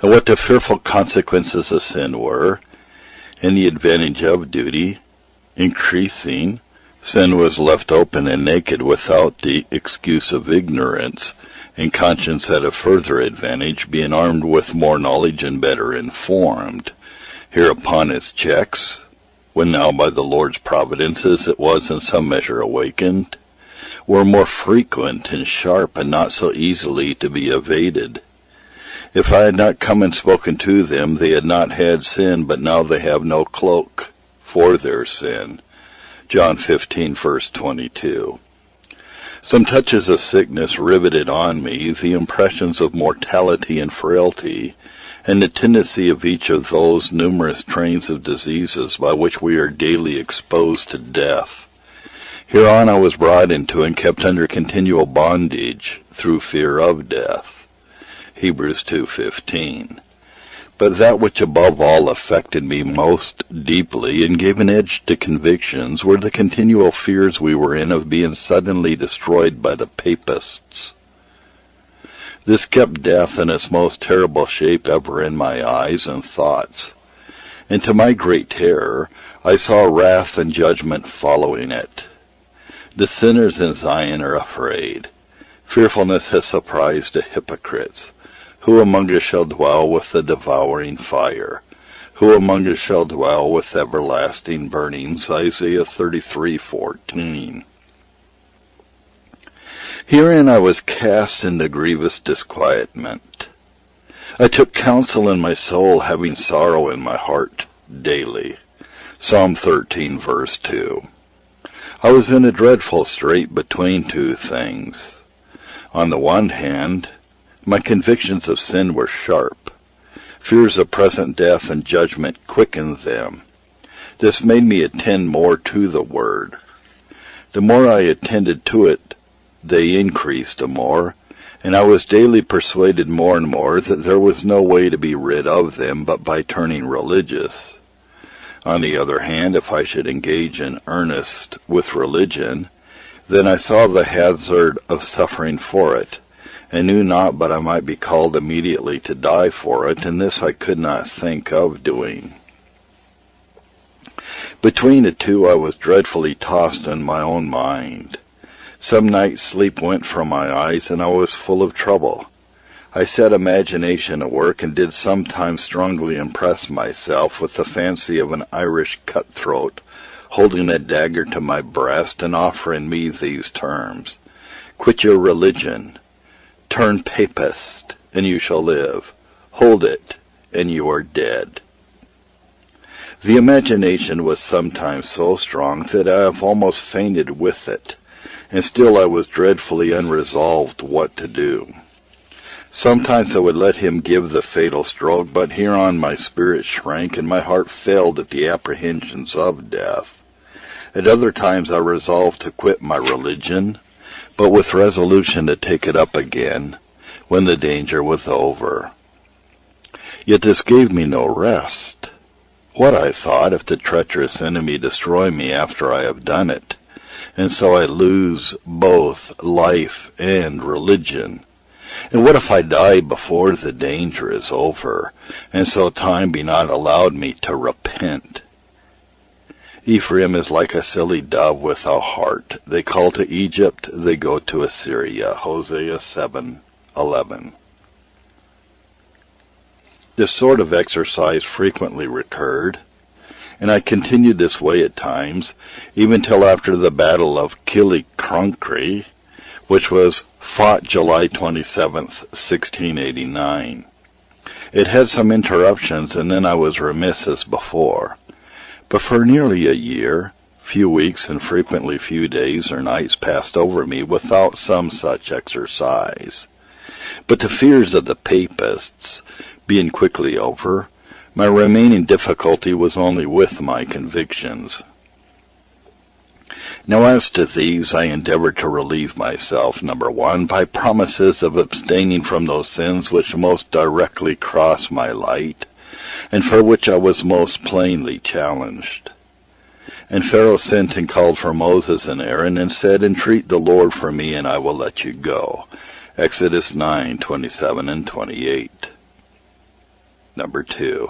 A: and what the fearful consequences of sin were, and the advantage of duty, increasing, sin was left open and naked without the excuse of ignorance, and conscience had a further advantage, being armed with more knowledge and better informed. Hereupon its checks, when now by the Lord's providences it was in some measure awakened, were more frequent and sharp and not so easily to be evaded. If I had not come and spoken to them, they had not had sin, but now they have no cloak for their sin. John 15, verse 22. Some touches of sickness riveted on me the impressions of mortality and frailty, and the tendency of each of those numerous trains of diseases by which we are daily exposed to death. Hereon I was brought into and kept under continual bondage through fear of death. Hebrews 2:15. But that which above all affected me most deeply and gave an edge to convictions were the continual fears we were in of being suddenly destroyed by the papists. This kept death in its most terrible shape ever in my eyes and thoughts, and to my great terror I saw wrath and judgment following it. The sinners in Zion are afraid. Fearfulness has surprised the hypocrites. Who among us shall dwell with the devouring fire? Who among us shall dwell with everlasting burnings? Isaiah 33:14. Herein I was cast into grievous disquietment. I took counsel in my soul, having sorrow in my heart daily. Psalm 13, verse 2. I was in a dreadful strait between two things. On the one hand, my convictions of sin were sharp. Fears of present death and judgment quickened them. This made me attend more to the word. The more I attended to it, they increased the more, and I was daily persuaded more and more that there was no way to be rid of them but by turning religious. On the other hand, if I should engage in earnest with religion, then I saw the hazard of suffering for it, and knew not but I might be called immediately to die for it, and this I could not think of doing. Between the two I was dreadfully tossed in my own mind. Some nights sleep went from my eyes, and I was full of trouble. I set imagination at work, and did sometimes strongly impress myself with the fancy of an Irish cutthroat, holding a dagger to my breast, and offering me these terms: quit your religion, turn papist, and you shall live, hold it, and you are dead. The imagination was sometimes so strong that I have almost fainted with it, and still I was dreadfully unresolved what to do. Sometimes I would let him give the fatal stroke, but hereon my spirit shrank, and my heart failed at the apprehensions of death. At other times I resolved to quit my religion, but with resolution to take it up again, when the danger was over. Yet this gave me no rest. What, I thought, if the treacherous enemy destroy me after I have done it, and so I lose both life and religion? And what if I die before the danger is over, and so time be not allowed me to repent? Ephraim is like a silly dove without heart. They call to Egypt, they go to Assyria. Hosea 7:11. This sort of exercise frequently recurred, and I continued this way at times, even till after the Battle of Killiecrankie, which was fought July 27th, 1689. It had some interruptions, and then I was remiss as before. But for nearly a year, few weeks and frequently few days or nights passed over me without some such exercise. But the fears of the papists being quickly over, my remaining difficulty was only with my convictions. Now as to these, I endeavored to relieve myself, 1, by promises of abstaining from those sins which most directly cross my light, and for which I was most plainly challenged. And Pharaoh sent and called for Moses and Aaron, and said, Entreat the Lord for me, and I will let you go. Exodus 9:27 and 28. 2.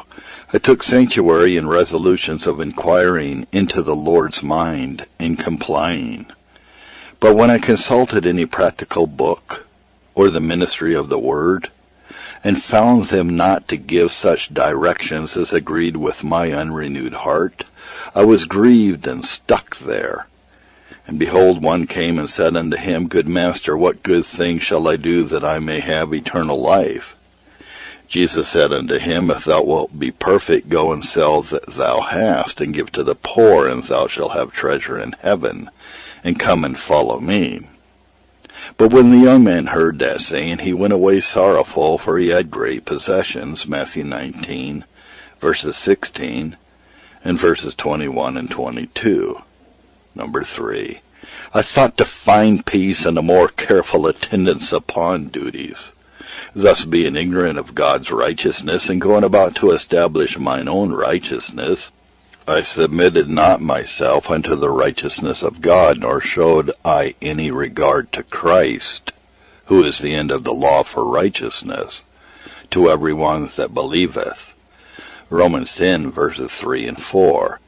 A: I took sanctuary in resolutions of inquiring into the Lord's mind and complying. But when I consulted any practical book, or the ministry of the Word, and found them not to give such directions as agreed with my unrenewed heart, I was grieved and stuck there. And behold, one came and said unto him, Good Master, what good thing shall I do that I may have eternal life? Jesus said unto him, If thou wilt be perfect, go and sell that thou hast, and give to the poor, and thou shalt have treasure in heaven, and come and follow me. But when the young man heard that saying, he went away sorrowful, for he had great possessions. Matthew 19, verses 16, and verses 21 and 22. 3. I thought to find peace and a more careful attendance upon duties. Thus being ignorant of God's righteousness, and going about to establish mine own righteousness, I submitted not myself unto the righteousness of God, nor showed I any regard to Christ, who is the end of the law for righteousness, to every one that believeth. Romans 10, verses 3 and 4.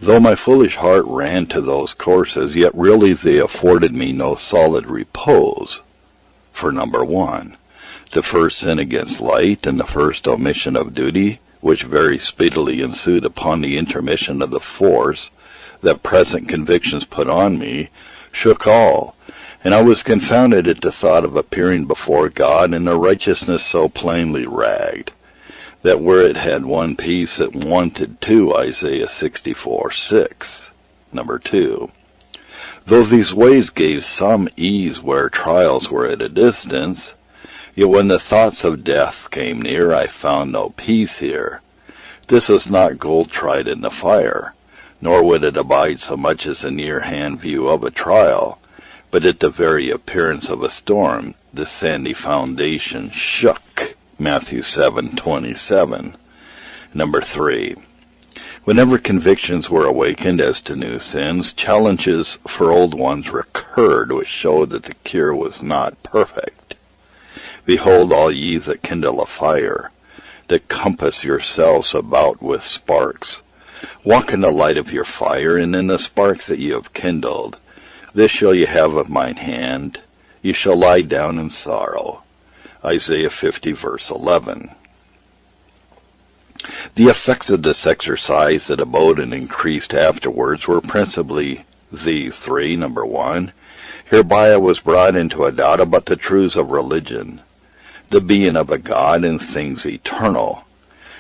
A: Though my foolish heart ran to those courses, yet really they afforded me no solid repose. For 1, the first sin against light, and the first omission of duty, which very speedily ensued upon the intermission of the force that present convictions put on me, shook all, and I was confounded at the thought of appearing before God in a righteousness so plainly ragged, that where it had one piece it wanted two. Isaiah 64:6. 2. Though these ways gave some ease where trials were at a distance, yet when the thoughts of death came near, I found no peace here. This was not gold tried in the fire, nor would it abide so much as a near-hand view of a trial, but at the very appearance of a storm, the sandy foundation shook. Matthew 7:27. 3. Whenever convictions were awakened as to new sins, challenges for old ones recurred, which showed that the cure was not perfect. Behold, all ye that kindle a fire, that compass yourselves about with sparks, walk in the light of your fire, and in the sparks that ye have kindled. This shall ye have of mine hand, ye shall lie down in sorrow. Isaiah 50, verse 11. The effects of this exercise that abode and increased afterwards were principally these three. 1, hereby I was brought into a doubt about the truths of religion, the being of a God, and things eternal.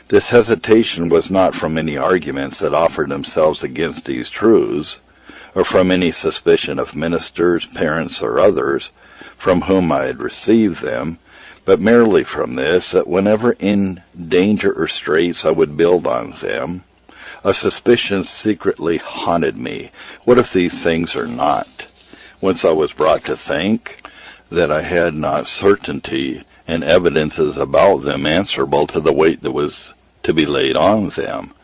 A: This hesitation was not from any arguments that offered themselves against these truths, or from any suspicion of ministers, parents, or others, from whom I had received them, but merely from this, that whenever in danger or straits I would build on them, a suspicion secretly haunted me. What if these things are not? Whence I was brought to think that I had not certainty and evidences about them answerable to the weight that was to be laid on them.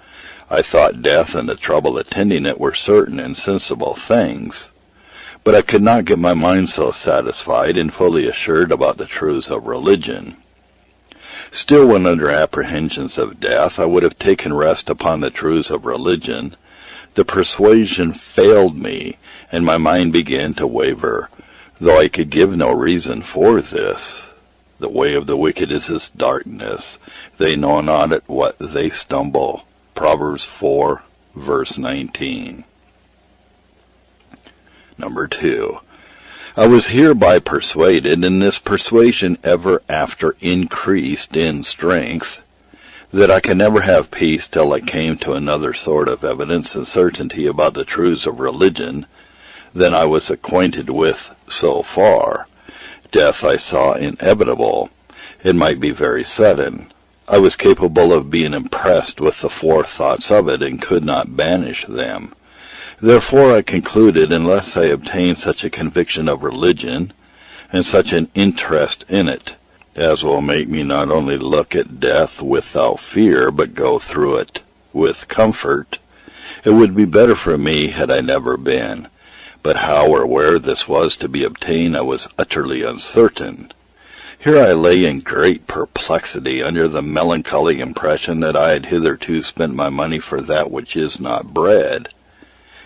A: I thought death and the trouble attending it were certain and sensible things, but I could not get my mind so satisfied and fully assured about the truths of religion. Still, when under apprehensions of death I would have taken rest upon the truths of religion, the persuasion failed me, and my mind began to waver, though I could give no reason for this. The way of the wicked is as darkness. They know not at what they stumble. Proverbs 4, verse 19. 2. I was hereby persuaded, and this persuasion ever after increased in strength, that I can never have peace till I came to another sort of evidence and certainty about the truths of religion than I was acquainted with so far. Death I saw inevitable. It might be very sudden. I was capable of being impressed with the forethoughts of it, and could not banish them. Therefore I concluded, unless I obtain such a conviction of religion, and such an interest in it, as will make me not only look at death without fear, but go through it with comfort, it would be better for me had I never been. But how or where this was to be obtained I was utterly uncertain. Here I lay in great perplexity, under the melancholy impression that I had hitherto spent my money for that which is not bread,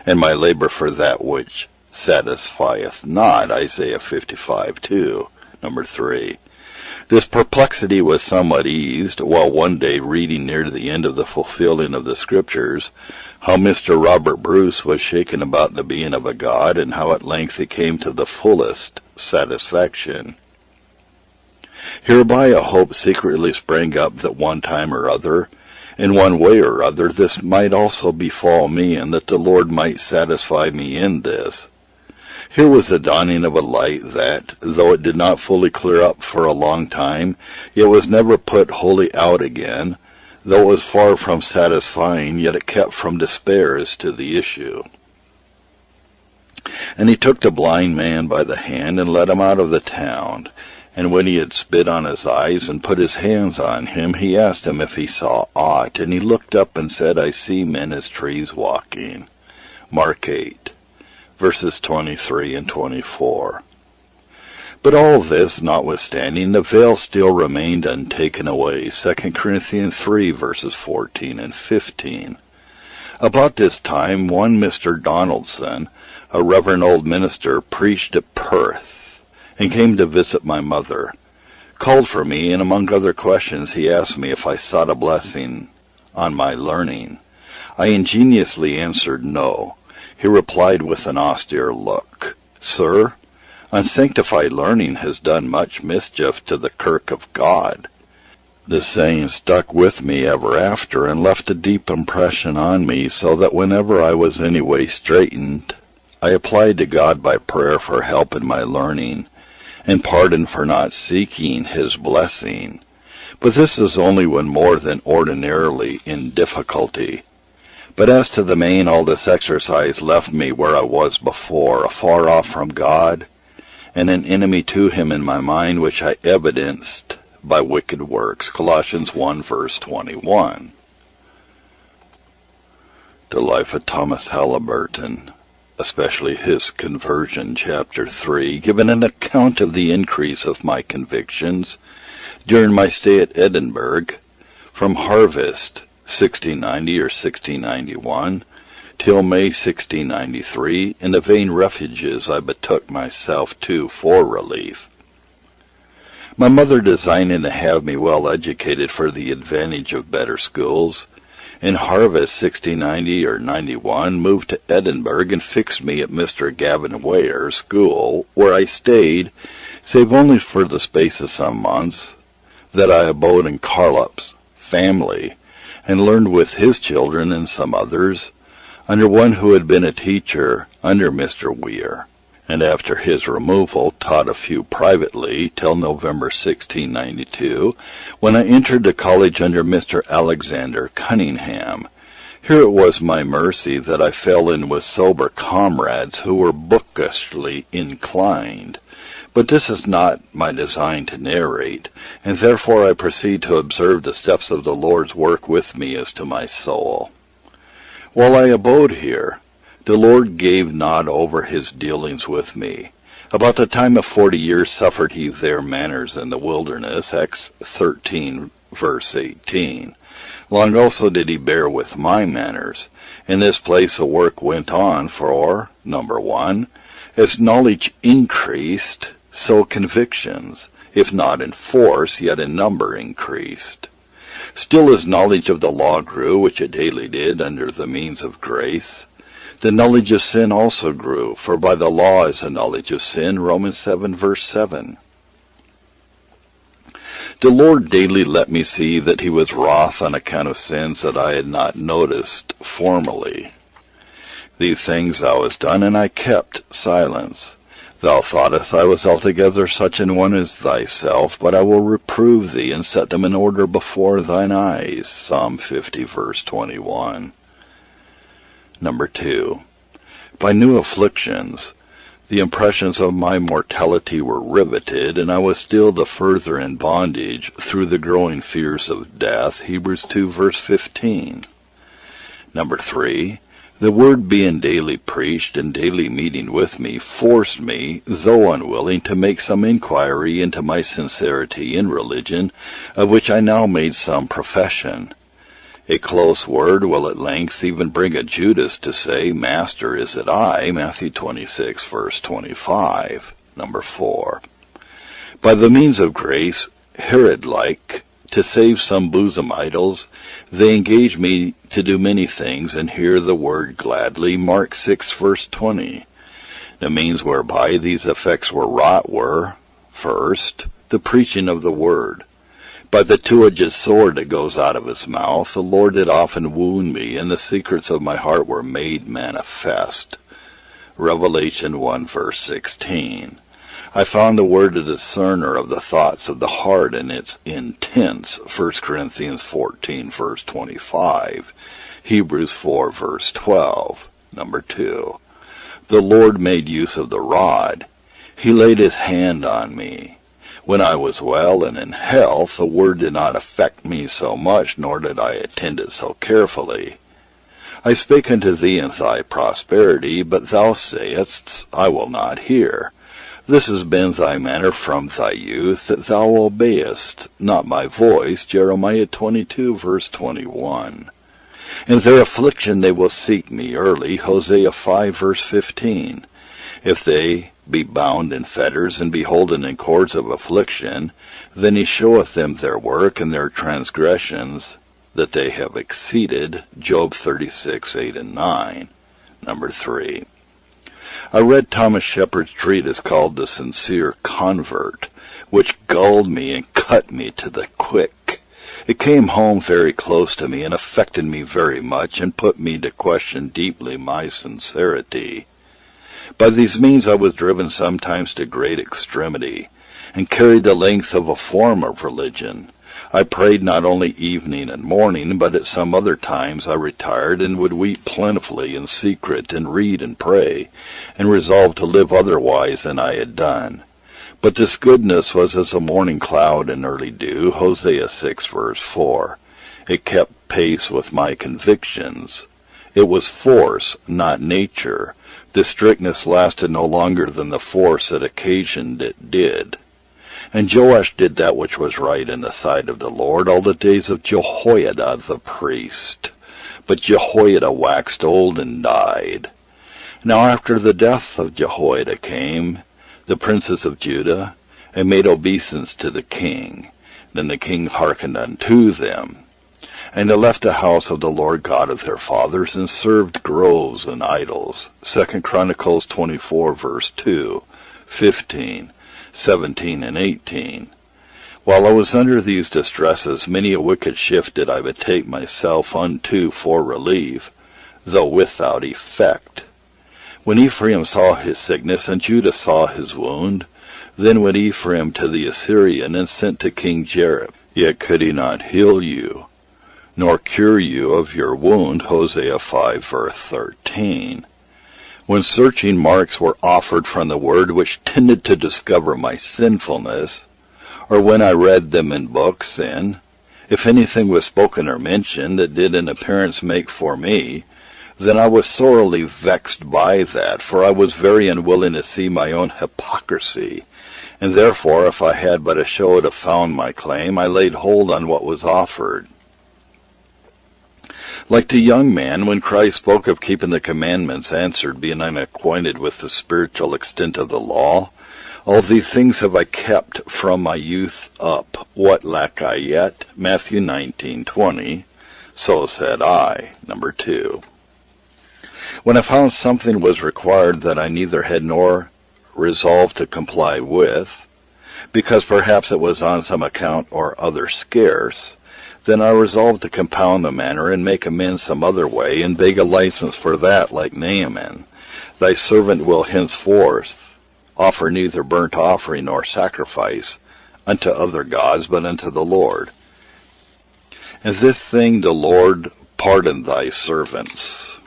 A: and my labor for that which satisfieth not, Isaiah 55:2, number 3. This perplexity was somewhat eased, while one day reading near the end of the fulfilling of the Scriptures, how Mr. Robert Bruce was shaken about the being of a God, and how at length he came to the fullest satisfaction. Hereby a hope secretly sprang up that one time or other, in one way or other, this might also befall me, and that the Lord might satisfy me in this. Here was the dawning of a light that, though it did not fully clear up for a long time, yet was never put wholly out again. Though it was far from satisfying, yet it kept from despair as to the issue. And he took the blind man by the hand, and led him out of the town. And when he had spit on his eyes, and put his hands on him, he asked him if he saw aught. And he looked up and said, I see men as trees walking. Mark 8. Verses 23 and 24. But all this notwithstanding, the veil still remained untaken away. 2 Corinthians 3, verses 14 and 15. About this time, one Mr. Donaldson, a reverend old minister, preached at Perth, and came to visit my mother, called for me, and among other questions he asked me if I sought a blessing on my learning. I ingeniously answered no. He replied with an austere look, Sir, unsanctified learning has done much mischief to the kirk of God. This saying stuck with me ever after, and left a deep impression on me, so that whenever I was any way straitened, I applied to God by prayer for help in my learning, and pardon for not seeking his blessing. But this is only when more than ordinarily in difficulty. But as to the main, all this exercise left me where I was before, afar off from God, and an enemy to him in my mind, which I evidenced by wicked works. Colossians 1, verse 21. The Life of Thomas Halyburton, especially his conversion, chapter 3, given an account of the increase of my convictions during my stay at Edinburgh, from harvest 1690 or 1691 till May 1693, in the vain refuges I betook myself to for relief. My mother designing to have me well educated for the advantage of better schools, in harvest 1690 or 91 moved to Edinburgh and fixed me at Mr. Gavin Ware's school, where I stayed, save only for the space of some months, that I abode in Carlop's family, and learned with his children and some others, under one who had been a teacher under Mr. Weir, and after his removal taught a few privately till November 1692, when I entered the college under Mr. Alexander Cunningham. Here it was my mercy that I fell in with sober comrades who were bookishly inclined. But this is not my design to narrate, and therefore I proceed to observe the steps of the Lord's work with me as to my soul. While I abode here, the Lord gave not over his dealings with me. About the time of 40 years suffered he their manners in the wilderness, Acts 13, verse 18. Long also did he bear with my manners. In this place a work went on, for, number 1, as knowledge increased, so convictions, if not in force, yet in number increased. Still as knowledge of the law grew, which it daily did, under the means of grace, the knowledge of sin also grew, for by the law is the knowledge of sin, Romans 7, verse 7. The Lord daily let me see that he was wroth on account of sins that I had not noticed formerly. These things thou hast done, and I kept silence. Thou thoughtest I was altogether such an one as thyself, but I will reprove thee, and set them in order before thine eyes. Psalm 50, verse 21. Number 2. By new afflictions, the impressions of my mortality were riveted, and I was still the further in bondage through the growing fears of death. Hebrews 2 verse 15. Number 3, the word being daily preached and daily meeting with me forced me, though unwilling, to make some inquiry into my sincerity in religion, of which I now made some profession. A close word will at length even bring a Judas to say, Master, is it I? Matthew 26, verse 25. Number 4. By the means of grace, Herod-like, to save some bosom idols, they engaged me to do many things, and hear the word gladly. Mark 6, verse 20. The means whereby these effects were wrought were, first, the preaching of the word. By the two-edged sword that goes out of his mouth, the Lord did often wound me, and the secrets of my heart were made manifest. Revelation 1 verse 16. I found the word a discerner of the thoughts of the heart and its intents. 1 Corinthians 14 verse 25. Hebrews 4 verse 12. Number 2. The Lord made use of the rod. He laid his hand on me. When I was well and in health, the word did not affect me so much, nor did I attend it so carefully. I spake unto thee in thy prosperity, but thou sayest, I will not hear. This has been thy manner from thy youth, that thou obeyest not my voice. Jeremiah 22, verse 21. In their affliction they will seek me early. Hosea 5, verse 15. If they be bound in fetters, and beholden in cords of affliction, then he showeth them their work and their transgressions, that they have exceeded. Job 36, 8 and 9. Number 3. I read Thomas Shepard's treatise called The Sincere Convert, which galled me and cut me to the quick. It came home very close to me and affected me very much, and put me to question deeply my sincerity. By these means I was driven sometimes to great extremity, and carried the length of a form of religion. I prayed not only evening and morning, but at some other times I retired and would weep plentifully in secret, and read and pray, and resolved to live otherwise than I had done. But this goodness was as a morning cloud and early dew. Hosea 6 verse 4. It kept pace with my convictions. It was force, not nature. The strictness lasted no longer than the force that occasioned it did. And Joash did that which was right in the sight of the Lord all the days of Jehoiada the priest. But Jehoiada waxed old and died. Now after the death of Jehoiada came the princes of Judah, and made obeisance to the king. Then the king hearkened unto them. And they left the house of the Lord God of their fathers, and served groves and idols. 2 Chronicles 24, verse 2, 15, 17, and 18. While I was under these distresses, many a wicked shift did I betake myself unto for relief, though without effect. When Ephraim saw his sickness, and Judah saw his wound, then went Ephraim to the Assyrian, and sent to King Jareb. Yet could he not heal you, nor cure you of your wound. Hosea 5, verse 13. When searching marks were offered from the word which tended to discover my sinfulness, or when I read them in books, and if anything was spoken or mentioned that did in appearance make for me, then I was sorely vexed by that, for I was very unwilling to see my own hypocrisy, and therefore, if I had but a show to found my claim, I laid hold on what was offered. Like the young man, when Christ spoke of keeping the commandments, answered, being unacquainted with the spiritual extent of the law, all these things have I kept from my youth up. What lack I yet? Matthew 19:20. So said I. Number 2. When I found something was required that I neither had nor resolved to comply with, because perhaps it was on some account or other scarce, then I resolved to compound the matter, and make amends some other way, and beg a license for that, like Naaman. Thy servant will henceforth offer neither burnt offering nor sacrifice unto other gods, but unto the Lord. And this thing the Lord pardon thy servants.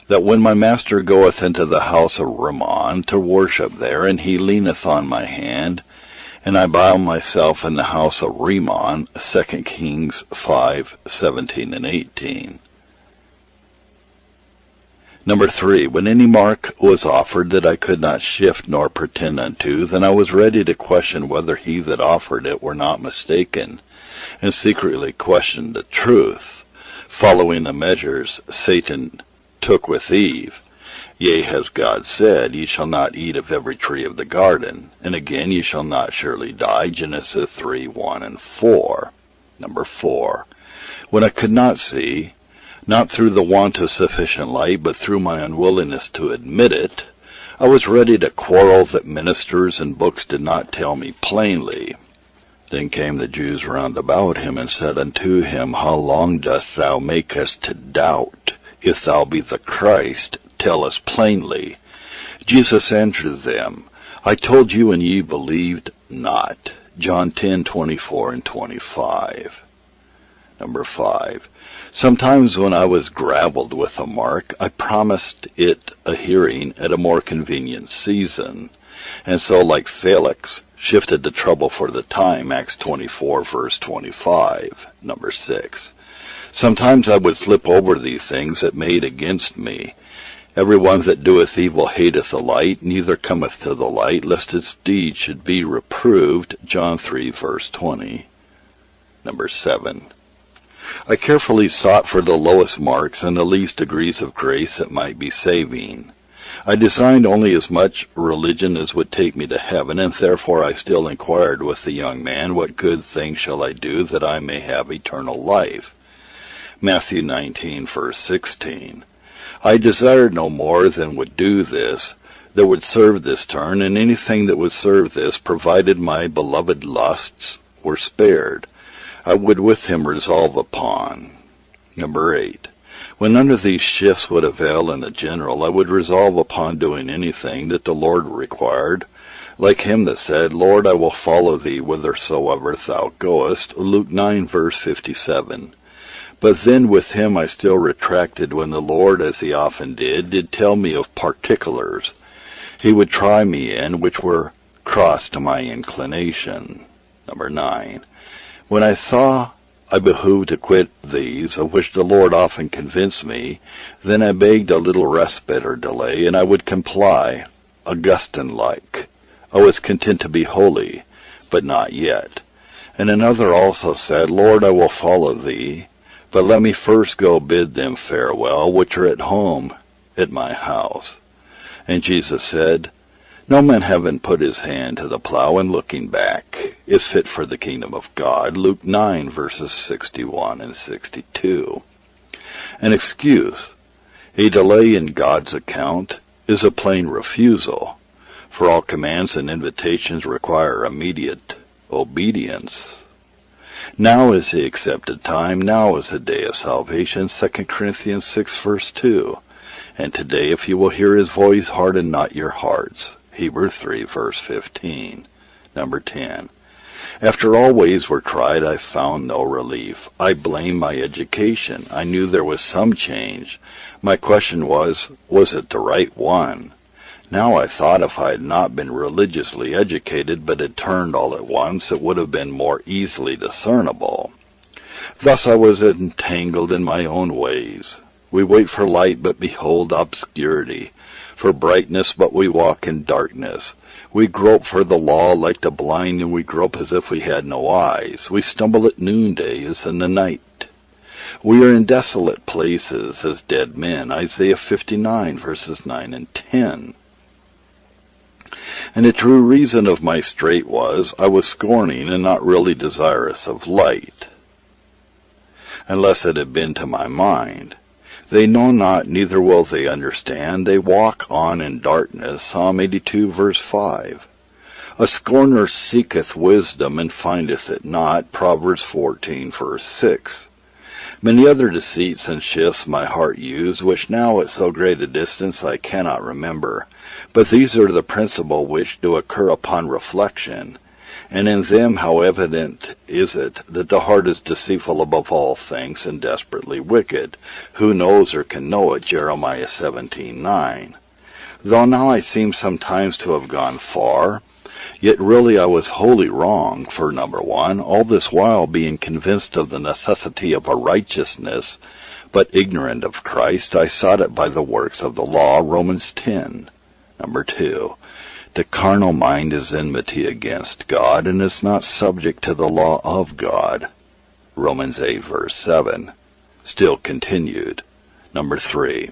A: that when my master goeth into the house of Rimmon to worship there, and he leaneth on my hand, and I bow myself in the house of Rimmon, 2 Kings 5:17 and 18. Number 3, when any mark was offered that I could not shift nor pretend unto, then I was ready to question whether he that offered it were not mistaken, and secretly questioned the truth, following the measures Satan took with Eve. Yea, has God said, ye shall not eat of every tree of the garden, and again, ye shall not surely die, Genesis 3:1 and 4. Number 4, when I could not see, not through the want of sufficient light, but through my unwillingness to admit it, I was ready to quarrel that ministers and books did not tell me plainly. Then came the Jews round about him, and said unto him, How long dost thou make us to doubt? If thou be the Christ, tell us plainly. Jesus answered them, I told you, and ye believed not. John 10:24 and 25. Number 5, sometimes when I was gravelled with a mark, I promised it a hearing at a more convenient season, and so, like Felix, shifted the trouble for the time, Acts 24, verse 25. Number 6, sometimes I would slip over these things that made against me. Every one that doeth evil hateth the light, neither cometh to the light, lest his deeds should be reproved, John 3, verse 20. Number 7, I carefully sought for the lowest marks and the least degrees of grace that might be saving. I designed only as much religion as would take me to heaven, and therefore I still inquired with the young man, What good thing shall I do that I may have eternal life? Matthew 19, verse 16. I desired no more than would do this, that would serve this turn, and anything that would serve this, provided my beloved lusts were spared, I would with him resolve upon. Number 8, when none of these shifts would avail in the general, I would resolve upon doing anything that the Lord required, like him that said, Lord, I will follow thee whithersoever thou goest, Luke 9, verse 57. But then with him I still retracted when the Lord, as he often did tell me of particulars he would try me in, which were cross to my inclination. Number 9, when I saw I behoved to quit these, of which the Lord often convinced me, then I begged a little respite or delay, and I would comply, Augustine-like. I was content to be holy, but not yet. And another also said, Lord, I will follow thee, but let me first go bid them farewell, which are at home at my house. And Jesus said, No man having put his hand to the plow and looking back is fit for the kingdom of God. Luke 9, verses 61 and 62. An excuse, a delay in God's account, is a plain refusal, for all commands and invitations require immediate obedience. Now is the accepted time, now is the day of salvation, 2 Corinthians 6, verse 2. And today, if you will hear his voice, harden not your hearts. Hebrews 3, verse 15. Number 10. After all ways were tried, I found no relief. I blamed my education. I knew there was some change. My question was it the right one? Now I thought if I had not been religiously educated, but had turned all at once, it would have been more easily discernible. Thus I was entangled in my own ways. We wait for light, but behold obscurity. For brightness, but we walk in darkness. We grope for the law like the blind, and we grope as if we had no eyes. We stumble at noonday as in the night. We are in desolate places as dead men. Isaiah 59, verses 9 and 10. And the true reason of my strait was, I was scorning and not really desirous of light, unless it had been to my mind. They know not, neither will they understand. They walk on in darkness. Psalm 82, verse 5. A scorner seeketh wisdom, and findeth it not. Proverbs 14, verse 6. Many other deceits and shifts my heart used, which now at so great a distance I cannot remember. But these are the principal which do occur upon reflection,
B: And in them how evident is it that the heart is deceitful above all things and desperately wicked. Who knows or can know it? Jeremiah 17:9. Though now I seem sometimes to have gone far, yet really I was wholly wrong, for number one, all this while being convinced of the necessity of a righteousness, but ignorant of Christ, I sought it by the works of the law, Romans 10. Number two, the carnal mind is enmity against God, and is not subject to the law of God, Romans 8, verse 7. Still continued. Number three,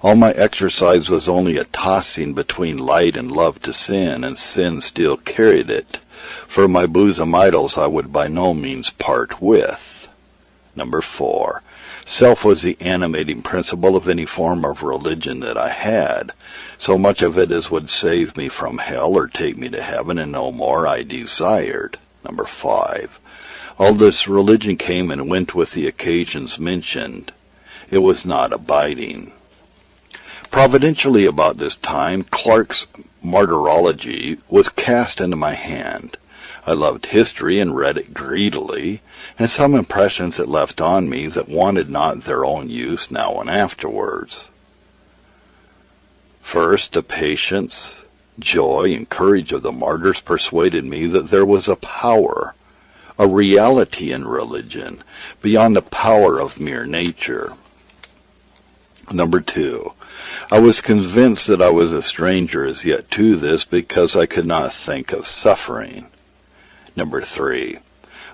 B: all my exercise was only a tossing between light and love to sin, and sin still carried it. For my bosom idols I would by no means part with. Number four, self was the animating principle of any form of religion that I had. So much of it as would save me from hell or take me to heaven, and no more I desired. Number five, all this religion came and went with the occasions mentioned. It was not abiding. Providentially about this time, Clarke's Martyrology was cast into my hand. I loved history and read it greedily, and some impressions it left on me that wanted not their own use now and afterwards. First, the patience, joy, and courage of the martyrs persuaded me that there was a power, a reality in religion, beyond the power of mere nature. Number two, I was convinced that I was a stranger as yet to this because I could not think of suffering. Number three,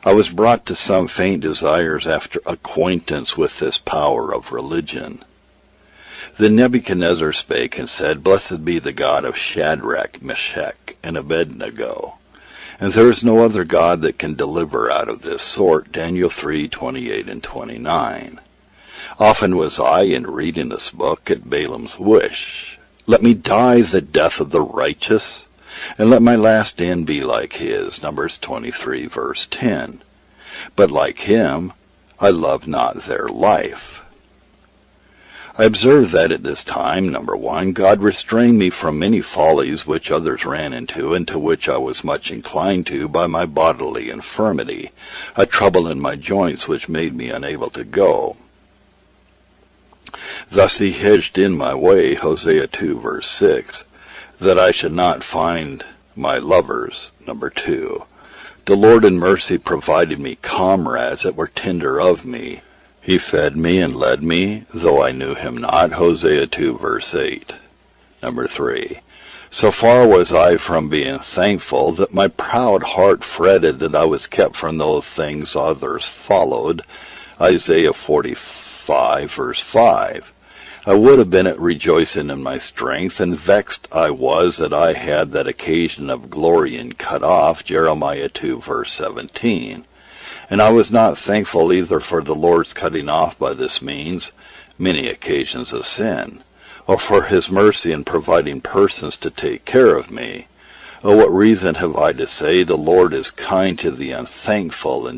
B: I was brought to some faint desires after acquaintance with this power of religion. Then Nebuchadnezzar spake and said, Blessed be the God of Shadrach, Meshach, and Abednego. And there is no other God that can deliver out of this sort. Daniel 3:28 and 29. Often was I, in reading this book, at Balaam's wish. Let me die the death of the righteous, and let my last end be like his. Numbers 23, verse 10. But like him, I love not their life. I observed that at this time, number one, God restrained me from many follies which others ran into, and to which I was much inclined to by my bodily infirmity, a trouble in my joints which made me unable to go. Thus he hedged in my way, Hosea 2, verse 6, that I should not find my lovers. Number two, the Lord in mercy provided me comrades that were tender of me. He fed me and led me, though I knew him not. Hosea 2, verse 8. Number three, so far was I from being thankful that my proud heart fretted that I was kept from those things others followed. Isaiah 45, verse 5. I would have been at rejoicing in my strength, and vexed I was that I had that occasion of glorying cut off. Jeremiah 2, verse 17. And I was not thankful either for the Lord's cutting off by this means many occasions of sin, or for his mercy in providing persons to take care of me. Oh, what reason have I to say, the Lord is kind to the unthankful and